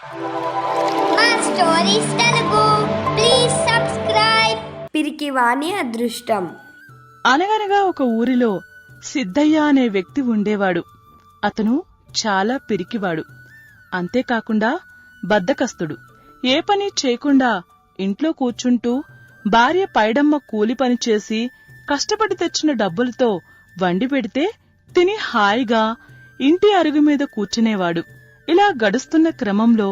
మా stories Telugu please subscribe. పిరికివాని అదృష్టం. అనగనగా ఒక ఊరిలో సిద్ధయ్య అనే వ్యక్తి ఉండేవాడు. అతను చాలా పిరికివాడు. అంతేకాకుండా బద్ధకస్తుడు. ఏ పని చేయకుండా ఇంట్లో కూర్చుంటూ భార్య పైడమ్మ కూలి పని చేసి కష్టపడి తెచ్చిన డబ్బులతో వండి పెడితే తిని హాయిగా ఇంటి అరుగు మీద కూర్చునేవాడు. ఇలా గడుస్తున్న క్రమంలో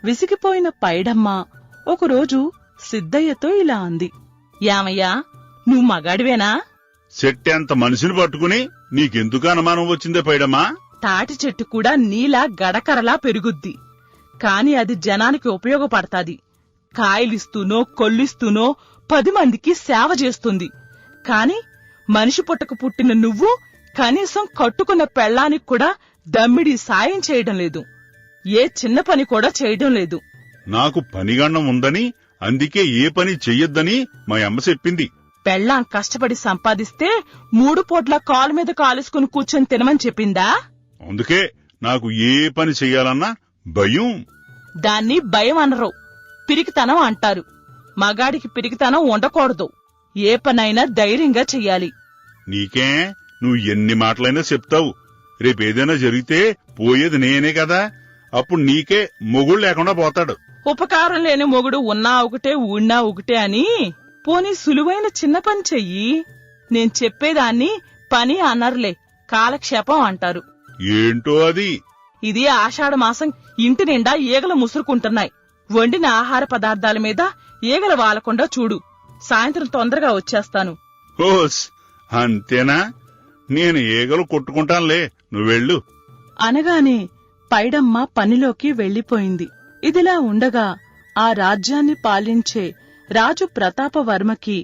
విసిగిపోయిన పైడమ్మ ఒకరోజు సిద్ధయ్యతో ఇలా అంది. యామయ్యా, నువ్వు మగాడివేనా? చెట్టేంత మనిషిని పట్టుకుని నీకెందుకు అనుమానం వచ్చిందే పైడమ్మా? తాటి చెట్టు కూడా నీలా గడకరలా పెరుగుద్ది. కాని అది జనానికి ఉపయోగపడతాది. కాయలిస్తూనో కొల్లిస్తూనో 10 మందికి సేవ చేస్తుంది. కాని మనిషి పుట్టకు పుట్టిన నువ్వు కనీసం కట్టుకున్న పెళ్ళానికి కూడా దమ్మిడి సాయం చేయడం లేదు. ఏ చిన్న పని కూడా చేయడం లేదు. నాకు పనిగండం ఉందని, అందుకే ఏ పని చెయ్యొద్దని మా అమ్మ చెప్పింది. పెళ్ళాం కష్టపడి సంపాదిస్తే 3 పూట్ల కాలు మీద కాలుసుకుని కూర్చొని తినమని చెప్పిందా? అందుకే నాకు ఏ పని చెయ్యాలన్నా భయం. దాన్ని భయం అనరు, పిరికితనం అంటారు. మగాడికి పిరికితనం ఉండకూడదు. ఏ పనైనా ధైర్యంగా చెయ్యాలి. నీకే నువ్వు ఎన్ని మాటలైనా చెప్తావు. రేపేదైనా జరిగితే పోయేది నేనే కదా. అప్పుడు నీకే మొగుడు లేకుండా పోతాడు. ఉపకారం లేని మొగుడు ఉన్నా ఒకటే ఊడినా ఒకటే అని పోనీ సులువైన చిన్న పని చెయ్యి. నేను చెప్పేదాన్ని పని అనర్లే, కాలక్షేపం అంటారు. ఏంటో అది? ఇది ఆషాఢమాసం ఇంటి నిండా ఈగలు ముసురుకుంటున్నాయి. వండిన ఆహార పదార్థాల మీద ఈగలు వాలకుండా చూడు. సాయంత్రం తొందరగా వచ్చేస్తాను. ఓస్, అంతేనా? నేను ఈగలు కొట్టుకుంటానులే, నువ్వెళ్ళు. అనగానే పైడమ్మ పనిలోకి వెళ్లిపోయింది. ఇదిలా ఉండగా ఆ రాజ్యాన్ని పాలించే రాజు ప్రతాపవర్మకి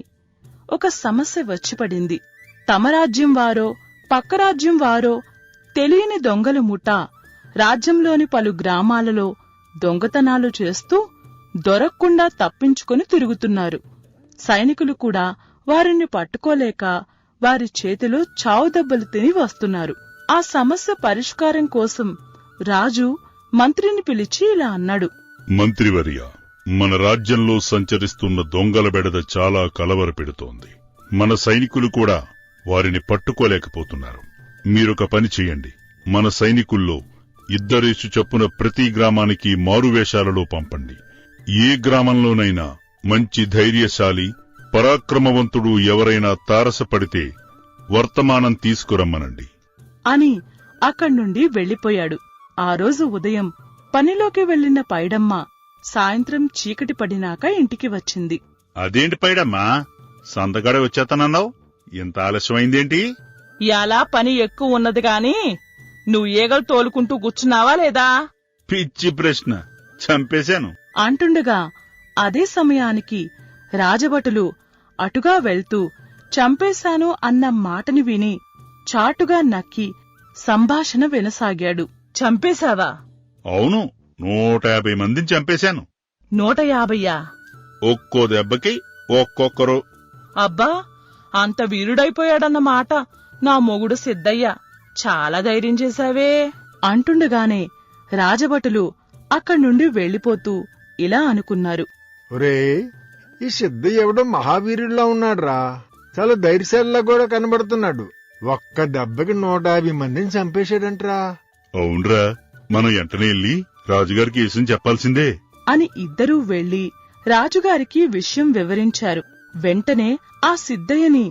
ఒక సమస్య వచ్చిపడింది. తమ రాజ్యం వారో పక్క రాజ్యం వారో తెలియని దొంగల ముఠ రాజ్యంలోని పలు గ్రామాలలో దొంగతనాలు చేస్తూ దొరక్కుండా తప్పించుకుని తిరుగుతున్నారు. సైనికులు కూడా వారిని పట్టుకోలేక వారి చేతిలో చావుదెబ్బలు తిని వస్తున్నారు. ఆ సమస్య పరిష్కారం కోసం రాజు మంత్రిని పిలిచి ఇలా అన్నాడు. మంత్రివర్య, మన రాజ్యంలో సంచరిస్తున్న దొంగల బెడద చాలా కలవరపెడుతోంది. మన సైనికులు కూడా వారిని పట్టుకోలేకపోతున్నారు. మీరొక పని చెయ్యండి. మన సైనికుల్లో 2 చొప్పున ప్రతి గ్రామానికి మారువేషాలలో పంపండి. ఏ గ్రామంలోనైనా మంచి ధైర్యశాలి పరాక్రమవంతుడు ఎవరైనా తారసపడితే వర్తమానం తీసుకురమ్మనండి అని అక్కడ్నుండి వెళ్లిపోయాడు. ఆ రోజు ఉదయం పనిలోకి వెళ్లిన పైడమ్మ సాయంత్రం చీకటి పడినాక ఇంటికి వచ్చింది. అదేంటి పైడమ్మా, సందగడ వచ్చేతనన్నావు? ఇంత ఆలస్యమైందేంటి? ఇలా పని ఎక్కువ ఉన్నది గాని నువ్వు ఈగలు తోలుకుంటూ కూర్చున్నావా లేదా? పిచ్చి ప్రశ్న, చంపేశాను అంటుండగా అదే సమయానికి రాజభటులు అటుగా వెళ్తూ చంపేశాను అన్న మాటని విని చాటుగా నక్కి సంభాషణ వినసాగాడు. చంపేశావా? అవును, 150 మందిని చంపేశాను. 150? ఒక్కో దెబ్బకి ఒక్కొక్కరు. అబ్బా, అంత వీరుడైపోయాడన్నమాట నా మొగుడు సిద్ధయ్య. చాలా ధైర్యం చేశావే అంటుండగానే రాజభటులు అక్కడ్నుండి వెళ్లిపోతూ ఇలా అనుకున్నారు. ఒరే, ఈ సిద్ధయ్య ఎవడో మహావీరుల్లా ఉన్నాడ్రా. చాలా ధైర్యశాలిలా కూడా కనబడుతున్నాడు. ఒక్క దెబ్బకి 150 మందిని చంపేశాడంట్రా. అవునరా, మనం వెంటనే వెళ్ళి రాజుగారికి విషయం చెప్పాల్సిందే అని ఇద్దరూ వెళ్లి రాజుగారికి విషయం వివరించారు. వెంటనే ఆ సిద్ధయ్యని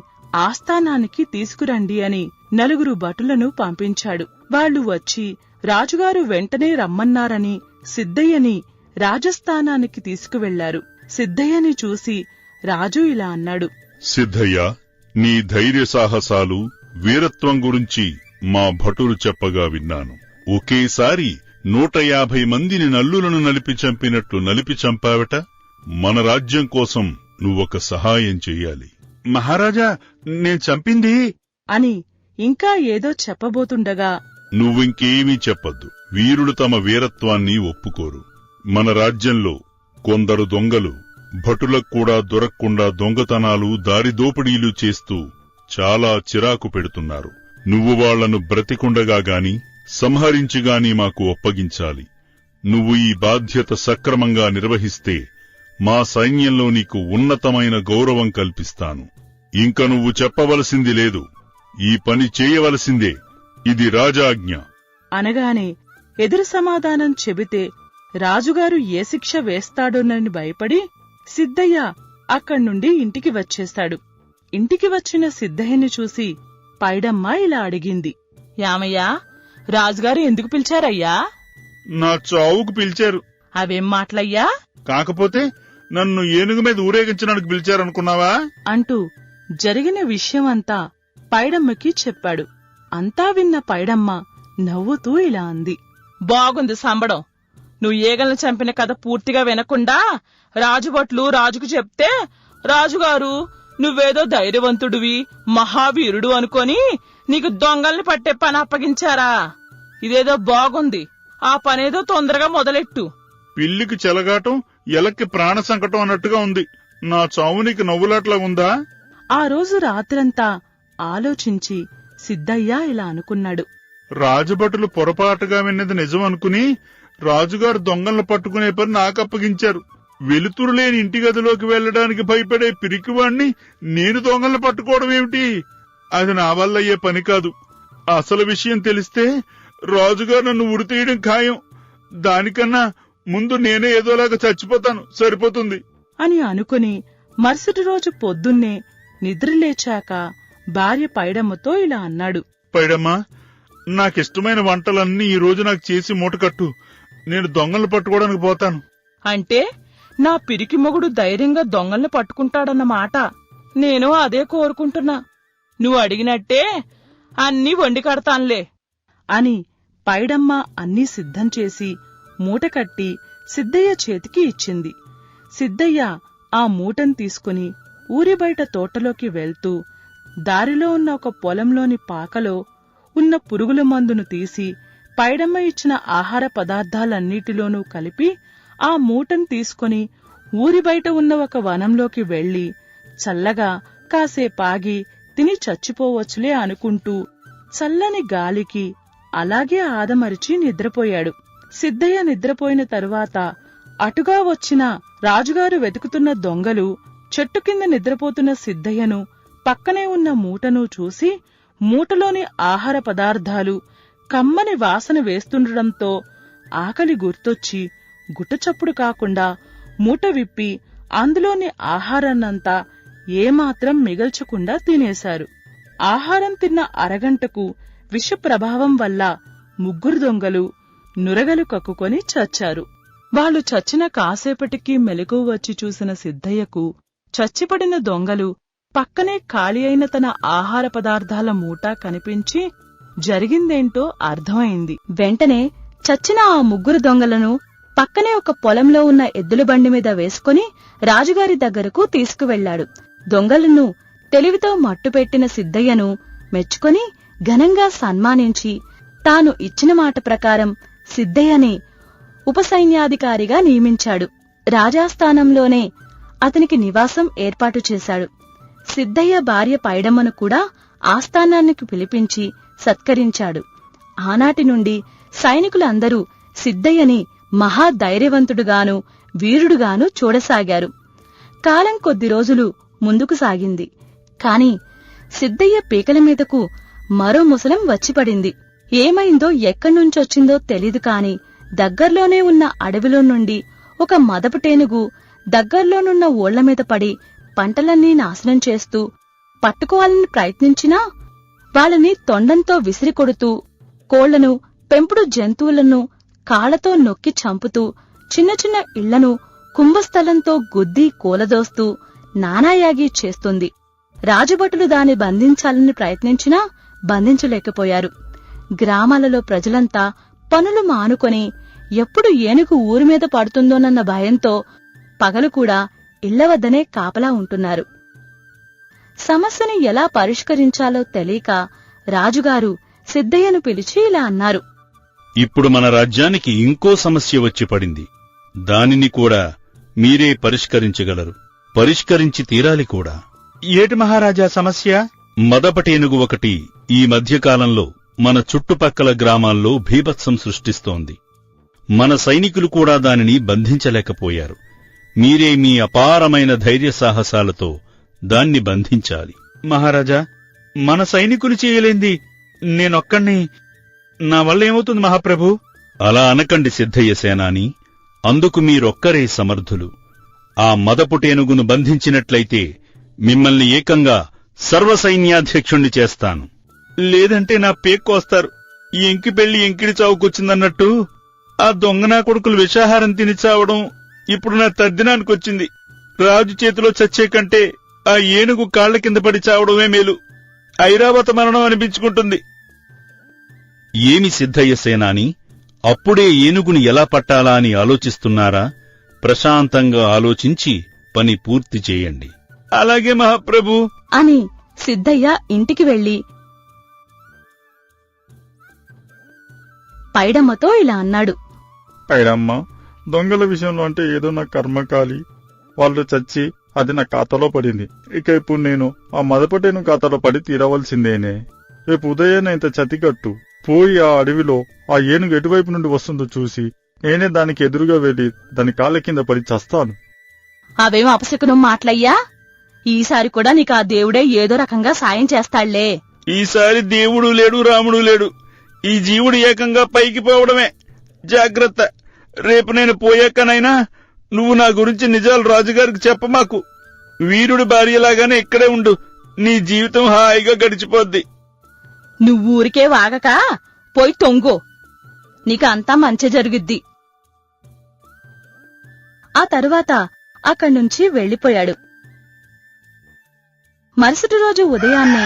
ఆస్థానానికి తీసుకురండి అని 4 భటులను పంపించాడు. వాళ్లు వచ్చి రాజుగారు వెంటనే రమ్మన్నారని సిద్ధయ్యని రాజస్థానానికి తీసుకువెళ్లారు. సిద్ధయ్యని చూసి రాజు ఇలా అన్నాడు. సిద్ధయ్య, నీ ధైర్య సాహసాలు వీరత్వం గురించి మా భటులు చెప్పగా విన్నాను. ఒకేసారి 150 మందిని నల్లులను నలిపి చంపినట్లు నలిపి చంపావట. మన రాజ్యం కోసం నువ్వొక సహాయం చెయ్యాలి. మహారాజా, నేను చంపింది అని ఇంకా ఏదో చెప్పబోతుండగా నువ్వింకేమీ చెప్పొద్దు. వీరులు తమ వీరత్వాన్ని ఒప్పుకోరు. మన రాజ్యంలో కొందరు దొంగలు భటులకు కూడా దొరక్కుండా దొంగతనాలు దారిదోపిడీలు చేస్తూ చాలా చిరాకు పెడుతున్నారు. నువ్వు వాళ్లను బ్రతికుండగా గాని సంహరించిగాని మాకు ఒప్పగించాలి. నువ్వు ఈ బాధ్యత సక్రమంగా నిర్వహిస్తే మా సైన్యంలో నీకు ఉన్నతమైన గౌరవం కల్పిస్తాను. ఇంక నువ్వు చెప్పవలసింది లేదు. ఈ పని చేయవలసిందే. ఇది రాజాజ్ఞ. అనగానే ఎదురు సమాధానం చెబితే రాజుగారు ఏ శిక్ష వేస్తాడోనని భయపడి సిద్ధయ్య అక్కడ్నుండి ఇంటికి వచ్చేశాడు. ఇంటికి వచ్చిన సిద్ధయ్యని చూసి పైడమ్మ ఇలా అడిగింది. యామయ్యా, రాజుగారు ఎందుకు పిలిచారయ్యా? నా చావుకు పిలిచారు. అవేం మాటలయ్యా? కాకపోతే నన్ను ఏనుగు మీద ఊరేగించడానికి పిలిచారనుకున్నావా? అంటూ జరిగిన విషయమంతా పైడమ్మకి చెప్పాడు. అంతా విన్న పైడమ్మ నవ్వుతూ ఇలా అంది. బాగుంది సంబడం. నువ్వు ఏగల్ని చంపిన కథ పూర్తిగా వినకుండా రాజుభట్లు రాజుకు చెప్తే రాజుగారు నువ్వేదో ధైర్యవంతుడివి, మహావీరుడు అనుకొని నీకు దొంగల్ని పట్టే పని అప్పగించారా? ఇదేదో బాగుంది. ఆ పనేదో తొందరగా మొదలెట్టు. పిల్లికి చెలగాటం, ఎలక్కి ప్రాణ సంకటం అన్నట్టుగా ఉంది. నా చావు నీకు నవ్వులాట్లా ఉందా? ఆ రోజు రాత్రంతా ఆలోచించి సిద్ధయ్య ఇలా అనుకున్నాడు. రాజభటులు పొరపాటుగా విన్నది నిజం అనుకుని రాజుగారు దొంగలను పట్టుకునే పని నాకప్పగించారు. వెలుతురు లేని ఇంటి గదిలోకి వెళ్లడానికి భయపడే పిరికివాణ్ణి నేను దొంగలను పట్టుకోవడం ఏమిటి? అది నా వల్ల అయ్యే పని కాదు. అసలు విషయం తెలిస్తే రాజుగారు నన్ను ఉరితీయడం ఖాయం. దానికన్నా ముందు నేనే ఏదోలాగా చచ్చిపోతాను, సరిపోతుంది అని అనుకుని మరుసటి రోజు పొద్దున్నే నిద్రలేచాక భార్య పైడమ్మతో ఇలా అన్నాడు. పైడమ్మా, నాకిష్టమైన వంటలన్నీ ఈ రోజు నాకు చేసి మూటకట్టు. నేను దొంగలను పట్టుకోవడానికి పోతాను. అంటే నా పిరికి మొగుడు ధైర్యంగా దొంగల్ని పట్టుకుంటాడన్నమాట. నేను అదే కోరుకుంటున్నా. నువ్వు అడిగినట్టే అన్నీ వండి కడతాన్లే అని పైడమ్మ అన్నీ సిద్ధం చేసి మూటకట్టి సిద్ధయ్య చేతికి ఇచ్చింది. సిద్ధయ్య ఆ మూటను తీసుకుని ఊరి బయట తోటలోకి వెళ్తూ దారిలో ఉన్న ఒక పొలంలోని పాకలో ఉన్న పురుగుల మందును తీసి పైడమ్మ ఇచ్చిన ఆహార పదార్థాలన్నిటిలోనూ కలిపి ఆ మూటను తీసుకుని ఊరి బయట ఉన్న ఒక వనంలోకి వెళ్లి చల్లగా కాసేపాగి తిని చచ్చిపోవచ్చులే అనుకుంటూ చల్లని గాలికి అలాగే ఆదమరిచి నిద్రపోయాడు. సిద్ధయ్య నిద్రపోయిన తరువాత అటుగా వచ్చిన రాజుగారు వెతుకుతున్న దొంగలు చెట్టు కింద నిద్రపోతున్న సిద్ధయ్యను, పక్కనే ఉన్న మూటను చూసి మూటలోని ఆహార పదార్థాలు కమ్మని వాసన వేస్తుండటంతో ఆకలి గుర్తొచ్చి గుట్టచప్పుడు కాకుండా మూట విప్పి అందులోని ఆహారాన్నంతా ఏమాత్రం మిగల్చకుండా తినేశారు. ఆహారం తిన్న అరగంటకు విష ప్రభావం వల్ల ముగ్గురు దొంగలు నురగలు కక్కుకొని చచ్చారు. వాళ్ళు చచ్చిన కాసేపటికి మెలకువ వచ్చి చూసిన సిద్ధయ్యకు చచ్చిపడిన దొంగలు పక్కనే ఖాళీ అయిన తన ఆహార పదార్థాల మూట కనిపించి జరిగిందేంటో అర్థమైంది. వెంటనే చచ్చిన ఆ ముగ్గురు దొంగలను పక్కనే ఒక పొలంలో ఉన్న ఎద్దుల బండి మీద వేసుకుని రాజుగారి దగ్గరకు తీసుకువెళ్లాడు. దొంగలను తెలివితో మట్టుపెట్టిన సిద్ధయ్యను మెచ్చుకొని ఘనంగా సన్మానించి తాను ఇచ్చిన మాట ప్రకారం సిద్ధయ్యని ఉపసైన్యాధికారిగా నియమించాడు. రాజాస్థానంలోనే అతనికి నివాసం ఏర్పాటు చేశాడు. సిద్ధయ్య భార్య పైడమ్మను కూడా ఆస్థానానికి పిలిపించి సత్కరించాడు. ఆనాటి నుండి సైనికులందరూ సిద్ధయ్యని మహాధైర్యవంతుడుగాను వీరుడుగాను చూడసాగారు. కాలం కొద్ది రోజులు ముందుకు సాగింది. కాని సిద్ధయ్య పీకల మీదకు మరో ముసలం వచ్చిపడింది. ఏమైందో ఎక్కడ్నుంచొచ్చిందో తెలీదు కాని దగ్గర్లోనే ఉన్న అడవిలో నుండి ఒక మదపుటేనుగు దగ్గర్లోనున్న ఓళ్లమీద పడి పంటలన్నీ నాశనం చేస్తూ పట్టుకోవాలని ప్రయత్నించినా వాళ్ళని తొండంతో విసిరికొడుతూ కోళ్లను, పెంపుడు జంతువులను కాళ్లతో నొక్కి చంపుతూ చిన్న చిన్న ఇళ్లను కుంభస్థలంతో గుద్ది కూలదోస్తూ నానాయాగి చేస్తుంది. రాజభటులు దాన్ని బంధించాలని ప్రయత్నించినా బంధించలేకపోయారు. గ్రామాలలో ప్రజలంతా పనులు మానుకొని ఎప్పుడు ఏనుగు ఊరిమీద పడుతుందోనన్న భయంతో పగలు కూడా ఇళ్ల వద్దనే కాపలా ఉంటున్నారు. సమస్యని ఎలా పరిష్కరించాలో తెలియక రాజుగారు సిద్ధయ్యను పిలిచి ఇలా అన్నారు. ఇప్పుడు మన రాజ్యానికి ఇంకో సమస్య వచ్చి పడింది. దానిని కూడా మీరే పరిష్కరించగలరు. పరిష్కరించి తీరాలి కూడా. ఏటి మహారాజా సమస్య? మదపటేనుగు ఒకటి ఈ మధ్యకాలంలో మన చుట్టుపక్కల గ్రామాల్లో భీభత్సం సృష్టిస్తోంది. మన సైనికులు కూడా దానిని బంధించలేకపోయారు. మీరే మీ అపారమైన ధైర్య సాహసాలతో దాన్ని బంధించాలి. మహారాజా, మన సైనికులు చేయలేంది నేనొక్కణ్ణి నా వల్ల ఏమవుతుంది మహాప్రభు? అలా అనకండి సిద్ధయ్య సేనాని, అందుకు మీరొక్కరే సమర్థులు. ఆ మదపుటేనుగును బంధించినట్లయితే మిమ్మల్ని ఏకంగా సర్వసైన్యాధ్యక్షుణ్ణి చేస్తాను. లేదంటే నా పేక్కొస్తారు. ఈ ఎంకి పెళ్లి ఎంకిడి చావుకొచ్చిందన్నట్టు ఆ దొంగనా కొడుకులు విషాహారం తిని చావడం ఇప్పుడు నా తద్దినానికొచ్చింది. రాజు చేతిలో చచ్చే కంటే ఆ ఏనుగు కాళ్ల కింద పడి చావడమే మేలు. ఐరావత మరణం అనిపించుకుంటుంది. ఏమి సిద్ధయ్య సేనాని, అప్పుడే ఏనుగుని ఎలా పట్టాలా అని ఆలోచిస్తున్నారా? ప్రశాంతంగా ఆలోచించి పని పూర్తి చేయండి. అలాగే మహాప్రభు అని సిద్ధయ్య ఇంటికి వెళ్లి పైడమ్మతో ఇలా అన్నాడు. పైడమ్మ, దొంగల విషయంలో అంటే ఏదో నా కర్మకాలి. వాళ్ళు చచ్చి అది నా ఖాతాలో పడింది. ఇక ఇప్పుడు నేను ఆ మదపటేను ఖాతాలో పడి తీరవలసిందేనే. రేపు ఉదయాన్నే ఇంత చతికట్టు పోయి ఆ అడవిలో ఆ ఏనుగు ఎటువైపు నుండి వస్తుందో చూసి నేనే దానికి ఎదురుగా వెళ్లి దాని కాళ్ళ కింద పడి చస్తాను. అవేం అపశకునం మాటలయ్యా. ఈసారి కూడా నీకు ఆ దేవుడే ఏదో రకంగా సాయం చేస్తాళ్లే. ఈసారి దేవుడు లేడు, రాముడు లేడు. ఈ జీవుడు ఏకంగా పైకి పోవడమే. జాగ్రత్త. రేపు నేను పోయాకనైనా నువ్వు నా గురించి నిజాలు రాజుగారికి చెప్పమాకు. వీరుడి భార్యలాగానే ఇక్కడే ఉండు. నీ జీవితం హాయిగా గడిచిపోద్ది. నువ్వూరికే వాగక పోయి తొంగో. నీకు అంతా మంచి జరుగుద్ది. ఆ తరువాత అక్కడ్నుంచి వెళ్లిపోయాడు. మరుసటి రోజు ఉదయాన్నే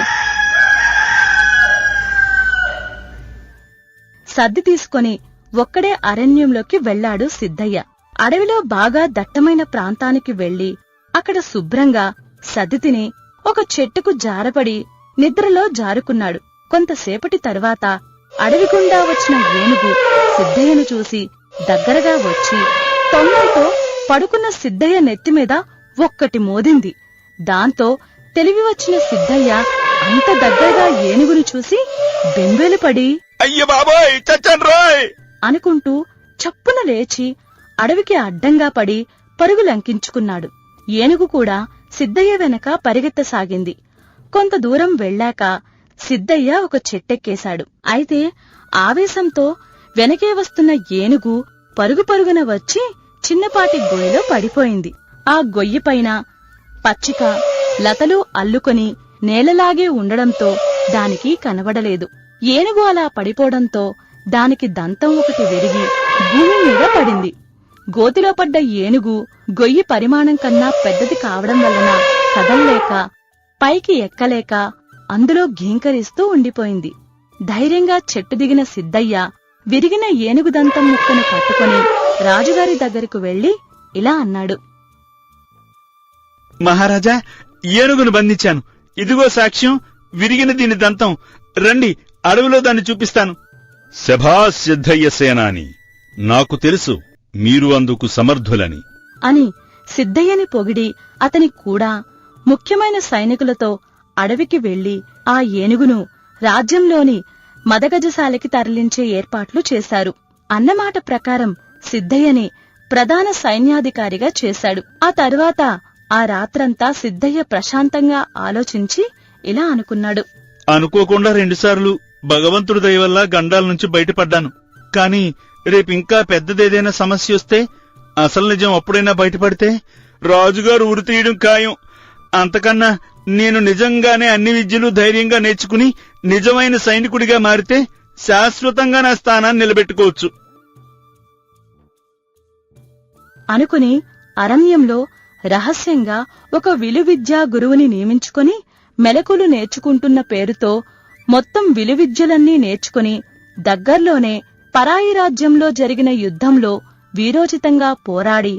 సద్ది తీసుకుని ఒక్కడే అరణ్యంలోకి వెళ్లాడు సిద్ధయ్య. అడవిలో బాగా దట్టమైన ప్రాంతానికి వెళ్లి అక్కడ శుభ్రంగా సద్ది తిని ఒక చెట్టుకు జారపడి నిద్రలో జారుకున్నాడు. కొంతసేపటి తరువాత అడవి గుండా వచ్చిన ఏనుగు సిద్ధయ్యను చూసి దగ్గరగా వచ్చి తొండంతో పడుకున్న సిద్ధయ్య నెత్తిమీద ఒక్కటి మోదింది. దాంతో తెలివి వచ్చిన సిద్ధయ్య అంత దగ్గరగా ఏనుగును చూసి బెంబేలుపడి అయ్య బాబోయ్, చచ్చాను రోయ్ అనుకుంటూ చప్పున లేచి అడవికి అడ్డంగా పడి పరుగులంకించుకున్నాడు. ఏనుగు కూడా సిద్ధయ్య వెనక పరిగెత్తసాగింది. కొంత దూరం వెళ్లాక సిద్ధయ్య ఒక చెట్టెక్కేశాడు. అయితే ఆవేశంతో వెనకే వస్తున్న ఏనుగు పరుగు పరుగున వచ్చి చిన్నపాటి గొయ్యిలో పడిపోయింది. ఆ గొయ్యిపైన పచ్చిక లతలు అల్లుకొని నేలలాగే ఉండడంతో దానికి కనబడలేదు. ఏనుగు అలా పడిపోవడంతో దానికి దంతం ఒకటి విరిగి భూమి మీద పడింది. గోతిలో పడ్డ ఏనుగు గొయ్యి పరిమాణం కన్నా పెద్దది కావడం వలన కదల్లేక పైకి ఎక్కలేక అందులో ఘీంకరిస్తూ ఉండిపోయింది. ధైర్యంగా చెట్టు దిగిన సిద్ధయ్య విరిగిన ఏనుగు దంతం ముక్కను పట్టుకుని రాజుగారి దగ్గరకు వెళ్లి ఇలా అన్నాడు. మహారాజా, ఏనుగును బంధించాను. ఇదిగో సాక్ష్యం, విరిగిన దీని దంతం. రండి, అడవిలో దాన్ని చూపిస్తాను. శభాష్ సిద్ధయ్య సేనాని, నాకు తెలుసు మీరు అందుకు సమర్థులని అని సిద్ధయ్యని పొగిడి అతని కూడా ముఖ్యమైన సైనికులతో అడవికి వెళ్లి ఆ ఏనుగును రాజ్యంలోని మదగజశాలకి తరలించే ఏర్పాట్లు చేశారు. అన్నమాట ప్రకారం సిద్ధయ్యని ప్రధాన సైన్యాధికారిగా చేశాడు. ఆ తరువాత ఆ రాత్రంతా సిద్ధయ్య ప్రశాంతంగా ఆలోచించి ఇలా అనుకున్నాడు. అనుకోకుండా 2 సార్లు భగవంతుడి దయ వల్ల గండాల నుంచి బయటపడ్డాను. కాని రేపింకా పెద్దదేదైనా సమస్య వస్తే, అసలు నిజం అప్పుడైనా బయటపడితే రాజుగారు ఉరి తీయడం ఖాయం. అంతకన్నా నేను నిజంగానే అన్ని విద్యలు ధైర్యంగా నేర్చుకుని నిజమైన సైనికుడిగా మారితే శాశ్వతంగా నా స్థానాన్ని నిలబెట్టుకోవచ్చు అనుకుని అరణ్యంలో రహస్యంగా ఒక విలువిద్యా గురువుని నియమించుకుని మెలకులు నేర్చుకుంటున్న పేరుతో మొత్తం విలువిద్యలన్నీ నేర్చుకుని దగ్గర్లోనే పరాయి రాజ్యంలో జరిగిన యుద్ధంలో వీరోచితంగా పోరాడి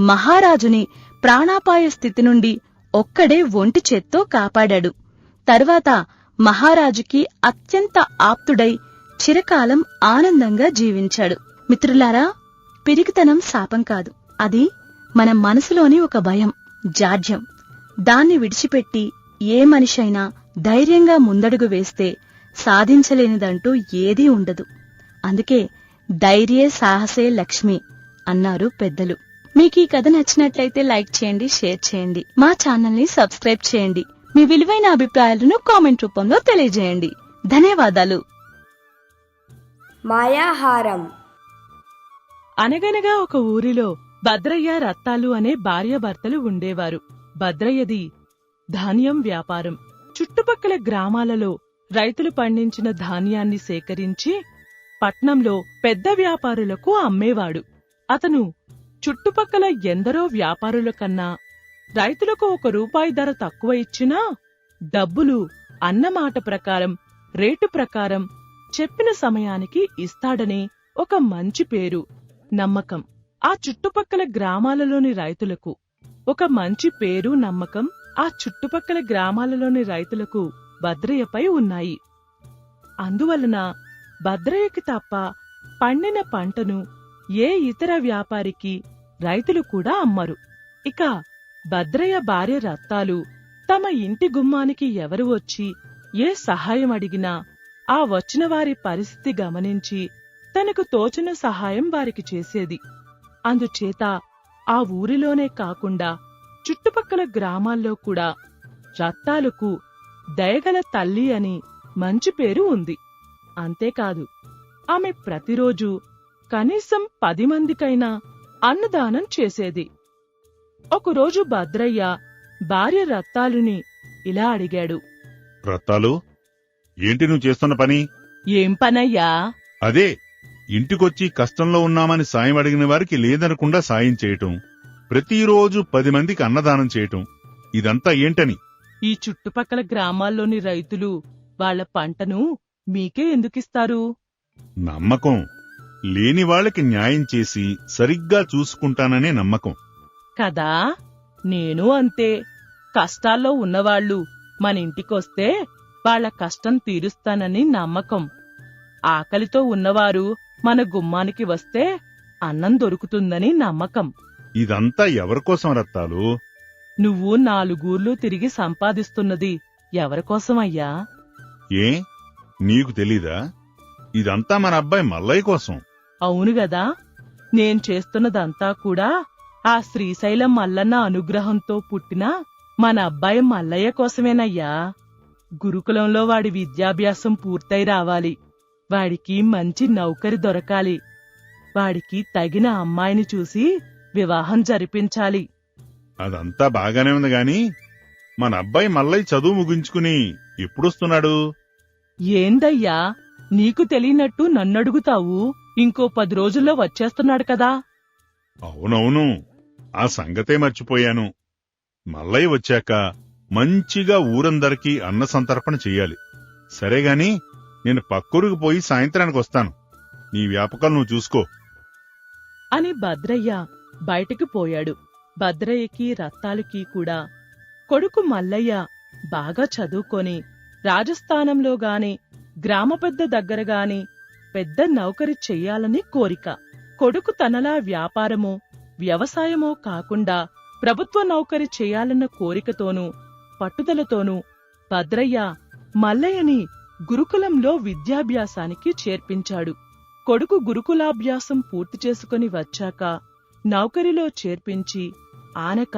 మహారాజుని ప్రాణాపాయ స్థితి నుండి ఒక్కడే ఒంటి చేత్తో కాపాడాడు. తరువాత మహారాజుకి అత్యంత ఆప్తుడై చిరకాలం ఆనందంగా జీవించాడు. మిత్రులారా, పిరికితనం శాపం కాదు, అది మన మనసులోని ఒక భయం, జాడ్యం. దాన్ని విడిచిపెట్టి ఏ మనిషైనా ధైర్యంగా ముందడుగు వేస్తే సాధించలేనిదంటూ ఏదీ ఉండదు. అందుకే ధైర్యే సాహసే లక్ష్మి అన్నారు పెద్దలు. మీకు ఈ కథ నచ్చినట్లయితే లైక్ చేయండి, షేర్ చేయండి, మా ఛానల్ ని సబ్స్క్రైబ్ చేయండి. మీ విలువైన అభిప్రాయాలను కామెంట్ రూపంలో తెలియజేయండి. ధన్యవాదాలు. మాయాహారం. అనగనగా ఒక ఊరిలో భద్రయ్య, రత్తాలు అనే భార్యాభర్తలు ఉండేవారు. భద్రయ్యది ధాన్యం వ్యాపారం. చుట్టుపక్కల గ్రామాలలో రైతులు పండించిన ధాన్యాన్ని సేకరించి పట్నంలో పెద్ద వ్యాపారులకు అమ్మేవాడు. అతను చుట్టుపక్కల ఎందరో వ్యాపారుల కన్నా రైతులకు ₹1 ధర తక్కువ ఇచ్చినా డబ్బులు అన్నమాట ప్రకారం, రేటు ప్రకారం చెప్పిన సమయానికి ఇస్తాడనే ఒక మంచి పేరు, నమ్మకం ఆ చుట్టుపక్కల గ్రామాలలోని రైతులకు ఒక మంచి పేరు, నమ్మకం ఆ చుట్టుపక్కల గ్రామాలలోని రైతులకు భద్రయ్యపై ఉన్నాయి. అందువలన భద్రయ్యకి తప్ప పండిన పంటను ఏ ఇతర వ్యాపారికి రైతులు కూడా అమ్మరు. ఇక భద్రయ్య భార్య రత్తాలు తమ ఇంటి గుమ్మానికి ఎవరు వచ్చి ఏ సహాయం అడిగినా ఆ వచ్చిన వారి పరిస్థితి గమనించి తనకు తోచిన సహాయం వారికి చేసేది. అందుచేత ఆ ఊరిలోనే కాకుండా చుట్టుపక్కల గ్రామాల్లో కూడా రత్తాలకు దయగల తల్లి అని మంచి పేరు ఉంది. అంతేకాదు ఆమె ప్రతిరోజు కనీసం 10 మందికైనా అన్నదానం చేసేది. ఒకరోజు భద్రయ్య భార్య రత్తాలుని ఇలా అడిగాడు. రత్తాలు, ఏంటి నువ్వు చేస్తున్న పని? ఏం పనయ్యా? అదే, ఇంటికొచ్చి కష్టంలో ఉన్నామని సాయం అడిగిన వారికి లేదనకుండా సాయం చేయటం, ప్రతిరోజు 10 మందికి అన్నదానం చేయటం, ఇదంతా ఏంటని? ఈ చుట్టుపక్కల గ్రామాల్లోని రైతులు వాళ్ల పంటను మీకే ఎందుకిస్తారు? నమ్మకం. లేని వాళ్ళకి న్యాయం చేసి సరిగ్గా చూసుకుంటాననే నమ్మకం కదా. నేను అంతే. కష్టాల్లో ఉన్నవాళ్లు మనింటికొస్తే వాళ్ల కష్టం తీరుస్తానని నమ్మకం. ఆకలితో ఉన్నవారు మన గుమ్మానికి వస్తే అన్నం దొరుకుతుందని నమ్మకం. ఇదంతా ఎవరికోసం రత్తాలు? నువ్వు 4 ఊర్లు తిరిగి సంపాదిస్తున్నది ఎవరికోసమయ్యా? ఏ, నీకు తెలీదా? ఇదంతా మన అబ్బాయి మల్లయ్య కోసం. అవును గదా. నేను చేస్తున్నదంతా కూడా ఆ శ్రీశైలం మల్లన్న అనుగ్రహంతో పుట్టిన మన అబ్బాయి మల్లయ్య కోసమేనయ్యా. గురుకులంలో వాడి విద్యాభ్యాసం పూర్తయి రావాలి. వాడికి మంచి నౌకరి దొరకాలి. వాడికి తగిన అమ్మాయిని చూసి వివాహం జరిపించాలి. అదంతా బాగానే ఉంది గాని మన అబ్బాయి మల్లయ్య చదువు ముగించుకుని ఎప్పుడొస్తున్నాడు? ఏందయ్యా నీకు తెలియనట్టు నన్నడుగుతావు? ఇంకో 10 రోజుల్లో వచ్చేస్తున్నాడు కదా. అవునవును, ఆ సంగతే మర్చిపోయాను. మల్లయ్య వచ్చాక మంచిగా ఊరందరికీ అన్న సంతర్పణ చెయ్యాలి. సరేగాని నేను పక్కూరుకు పోయి సాయంత్రానికి వస్తాను. నీ వ్యాపకాలు నువ్వు చూసుకో అని భద్రయ్య బయటికి పోయాడు. భద్రయ్యకి రత్తాలుకి కూడా కొడుకు మల్లయ్య బాగా చదువుకొని రాజస్థానంలో గాని గ్రామ పెద్ద దగ్గరగాని పెద్ద నౌకరి చెయ్యాలని కోరిక. కొడుకు తనలా వ్యాపారమో వ్యవసాయమో కాకుండా ప్రభుత్వ నౌకరి చేయాలన్న కోరికతోనూ పట్టుదలతోనూ భద్రయ్య మల్లయ్యని గురుకులంలో విద్యాభ్యాసానికి చేర్పించాడు. కొడుకు గురుకులాభ్యాసం పూర్తి చేసుకుని వచ్చాక నౌకరిలో చేర్పించి ఆనక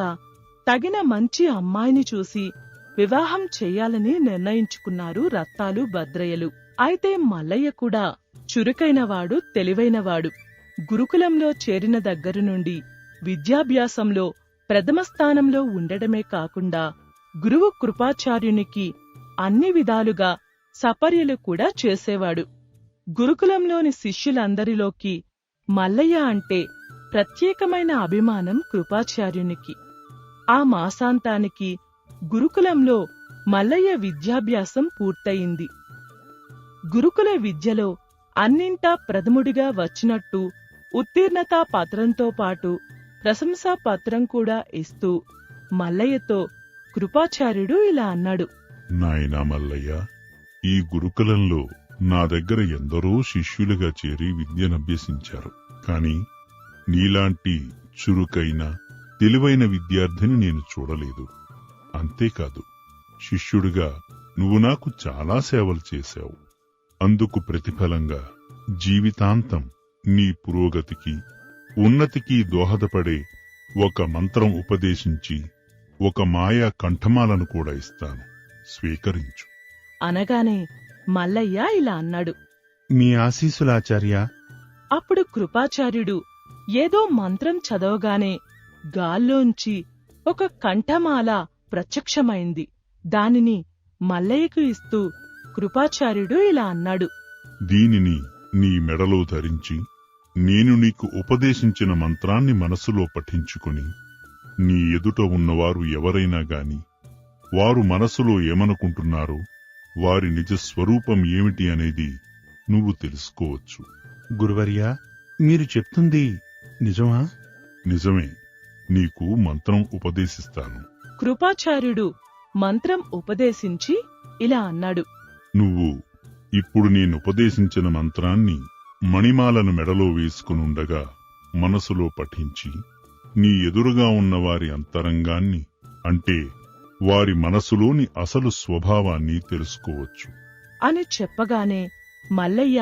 తగిన మంచి అమ్మాయిని చూసి వివాహం చెయ్యాలని నిర్ణయించుకున్నారు రత్తాలు, భద్రయ్యలు. అయితే మల్లయ్య కూడా చురుకైనవాడు, తెలివైనవాడు. గురుకులంలో చేరిన దగ్గర నుండి విద్యాభ్యాసంలో ప్రథమ స్థానంలో ఉండడమే కాకుండా గురువు కృపాచార్యునికి అన్ని విధాలుగా సపర్యలు కూడా చేసేవాడు. గురుకులంలోని శిష్యులందరిలోకి మల్లయ్య అంటే ప్రత్యేకమైన అభిమానం కృపాచార్యునికి. ఆ మాసాంతానికి గురుకులంలో మల్లయ్య విద్యాభ్యాసం పూర్తయింది. గురుకుల విద్యలో అన్నింటా ప్రథముడిగా వచ్చినట్టు ఉత్తీర్ణతా పత్రంతో పాటు ప్రశంసా పత్రం కూడా ఇస్తూ మల్లయ్యతో కృపాచార్యుడు ఇలా అన్నాడు. నాయనా మల్లయ్య, ఈ గురుకులంలో నా దగ్గర ఎందరో శిష్యులుగా చేరి విద్యనభ్యసించారు. కాని నీలాంటి చురుకైన తెలివైన విద్యార్థిని నేను చూడలేదు. అంతేకాదు, శిష్యుడిగా నువ్వు నాకు చాలా సేవలు చేశావు. అందుకు ప్రతిఫలంగా జీవితాంతం నీ పురోగతికి ఉన్నతికి దోహదపడే ఒక మంత్రం ఉపదేశించి ఒక మాయా కంఠమాలను కూడా ఇస్తాను, స్వీకరించు. అనగానే మల్లయ్య ఇలా అన్నాడు. మీ ఆశీసులాచార్య. అప్పుడు కృపాచార్యుడు ఏదో మంత్రం చదవగానే గాల్లోంచి ఒక కంఠమాల ప్రత్యక్షమైంది. దానిని మల్లయ్యకు ఇస్తూ కృపాచార్యుడు ఇలా అన్నాడు. దీనిని నీ మెడలో ధరించి నేను నీకు ఉపదేశించిన మంత్రాన్ని మనసులో పఠించుకుని నీ ఎదుట ఉన్నవారు ఎవరైనా గాని వారు మనసులో ఏమనుకుంటున్నారో వారి నిజ స్వరూపం ఏమిటి అనేది నువ్వు తెలుసుకోవచ్చు. గురువర్యా, మీరు చెప్తుంది నిజమా? నిజమే. నీకు మంత్రం ఉపదేశిస్తాను. కృపాచార్యుడు మంత్రం ఉపదేశించి ఇలా అన్నాడు. నువ్వు ఇప్పుడు నేనుపదేశించిన మంత్రాన్ని మణిమాలను మెడలో వేసుకునుండగా మనసులో పఠించి నీ ఎదురుగా ఉన్న వారి అంతరంగాన్ని, అంటే వారి మనసులోని అసలు స్వభావాన్ని తెలుసుకోవచ్చు అని చెప్పగానే మల్లయ్య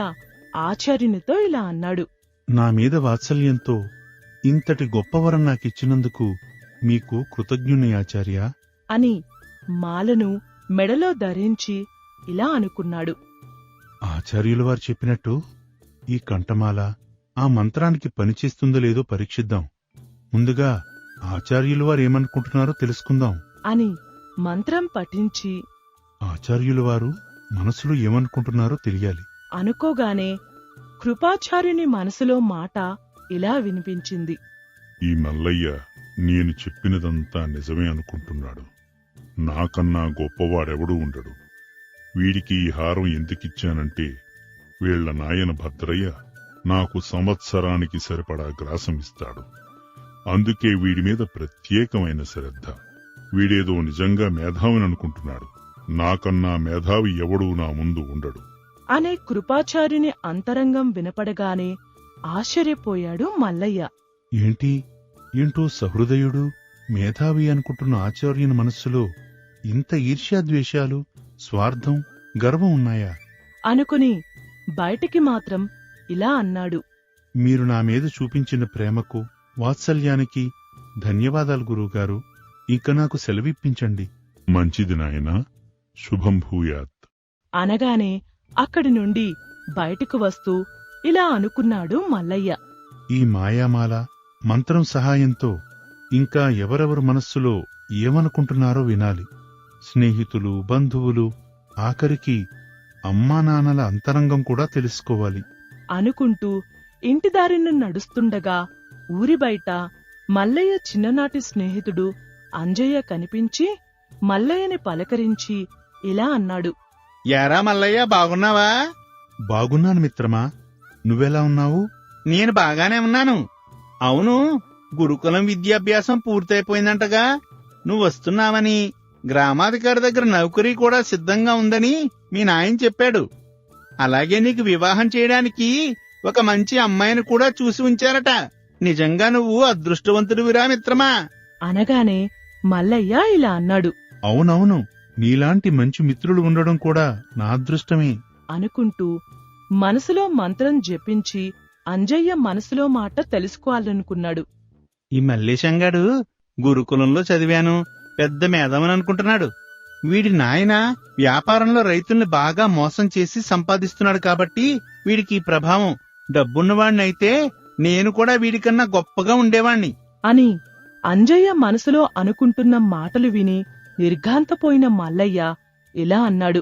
ఆచార్యునితో ఇలా అన్నాడు. నా మీద వాత్సల్యంతో ఇంతటి గొప్పవరం నాకిచ్చినందుకు మీకు కృతజ్ఞుని ఆచార్య అని మాలను మెడలో ధరించి ఇలా అనుకున్నాడు. ఆచార్యుల వారు చెప్పినట్టు ఈ కంఠమాల ఆ మంత్రానికి పనిచేస్తుందో లేదో పరీక్షిద్దాం. ముందుగా ఆచార్యుల వారు ఏమనుకుంటున్నారో తెలుసుకుందాం అని మంత్రం పఠించి ఆచార్యుల వారు మనసులో ఏమనుకుంటున్నారో తెలియాలి అనుకోగానే కృపాచార్యుని మనసులో మాట ఇలా వినిపించింది. ఈ మల్లయ్య నేను చెప్పినదంతా నిజమే అనుకుంటున్నాడు. నాకన్నా గొప్పవాడెవడూ ఉండడు. వీడికి ఈ హారం ఎందుకిచ్చానంటే వీళ్ల నాయన భద్రయ్య నాకు సంవత్సరానికి సరిపడా గ్రాసమిస్తాడు. అందుకే వీడి మీద ప్రత్యేకమైన శ్రద్ధ. వీడేదో నిజంగా మేధావిననుకుంటున్నాడు. నాకన్నా మేధావి ఎవడూ నా ముందు ఉండడు అనే కృపాచార్యుని అంతరంగం వినపడగానే ఆశ్చర్యపోయాడు మల్లయ్య. ఏంటో సహృదయుడు మేధావి అనుకుంటున్న ఆచార్యుని మనస్సులో ఇంత ఈర్ష్యాద్వేషాలు, స్వార్థం, గర్వం ఉన్నాయా అనుకుని బయటికి మాత్రం ఇలా అన్నాడు. మీరు నా మీద చూపించిన ప్రేమకు, వాత్సల్యానికి ధన్యవాదాలు గురువుగారు. ఇంక నాకు సెలవిప్పించండి. మంచిది నాయనా, శుభం భూయాత్ అనగానే అక్కడి నుండి బయటకు వస్తూ ఇలా అనుకున్నాడు మల్లయ్య. ఈ మాయామాల మంత్రం సహాయంతో ఇంకా ఎవరెవరు మనస్సులో ఏమనుకుంటున్నారో వినాలి. స్నేహితులు, బంధువులు, ఆఖరికి అమ్మానాన్నల అంతరంగం కూడా తెలుసుకోవాలి అనుకుంటూ ఇంటిదారిన నడుస్తుండగా ఊరి బయట మల్లయ్య చిన్ననాటి స్నేహితుడు అంజయ్య కనిపించి మల్లయ్యని పలకరించి ఇలా అన్నాడు. యారా మల్లయ్య, బాగున్నావా? బాగున్నాను మిత్రమా, నువ్వెలా ఉన్నావు? నేను బాగానే ఉన్నాను. అవును, గురుకులం విద్యాభ్యాసం పూర్తయిపోయిందంటగా. నువ్వు వస్తున్నావని, గ్రామాధికారి దగ్గర నౌకరీ కూడా సిద్ధంగా ఉందని మీ నాయన చెప్పాడు. అలాగే నీకు వివాహం చేయడానికి ఒక మంచి అమ్మాయిని కూడా చూసి ఉంచారట. నిజంగా నువ్వు అదృష్టవంతుడివిరా మిత్రమా అనగానే మల్లయ్య ఇలా అన్నాడు. అవునవును, నీలాంటి మంచి మిత్రులు ఉండడం కూడా నా అదృష్టమే అనుకుంటూ మనసులో మంత్రం జపించి అంజయ్య మనసులో మాట తెలుసుకోవాలనుకున్నాడు. ఈ మల్లేశంగాడు గురుకులంలో చదివాను, పెద్ద మేధావని అనుకుంటున్నాడు. వీడి నాయన వ్యాపారంలో రైతుల్ని బాగా మోసం చేసి సంపాదిస్తున్నాడు కాబట్టి వీడికి ఈ ప్రభావం. డబ్బున్నవాణ్ణైతే నేను కూడా వీడికన్నా గొప్పగా ఉండేవాణ్ణి అని అంజయ్య మనసులో అనుకుంటున్న మాటలు విని నిర్ఘాంతపోయిన మల్లయ్య ఇలా అన్నాడు.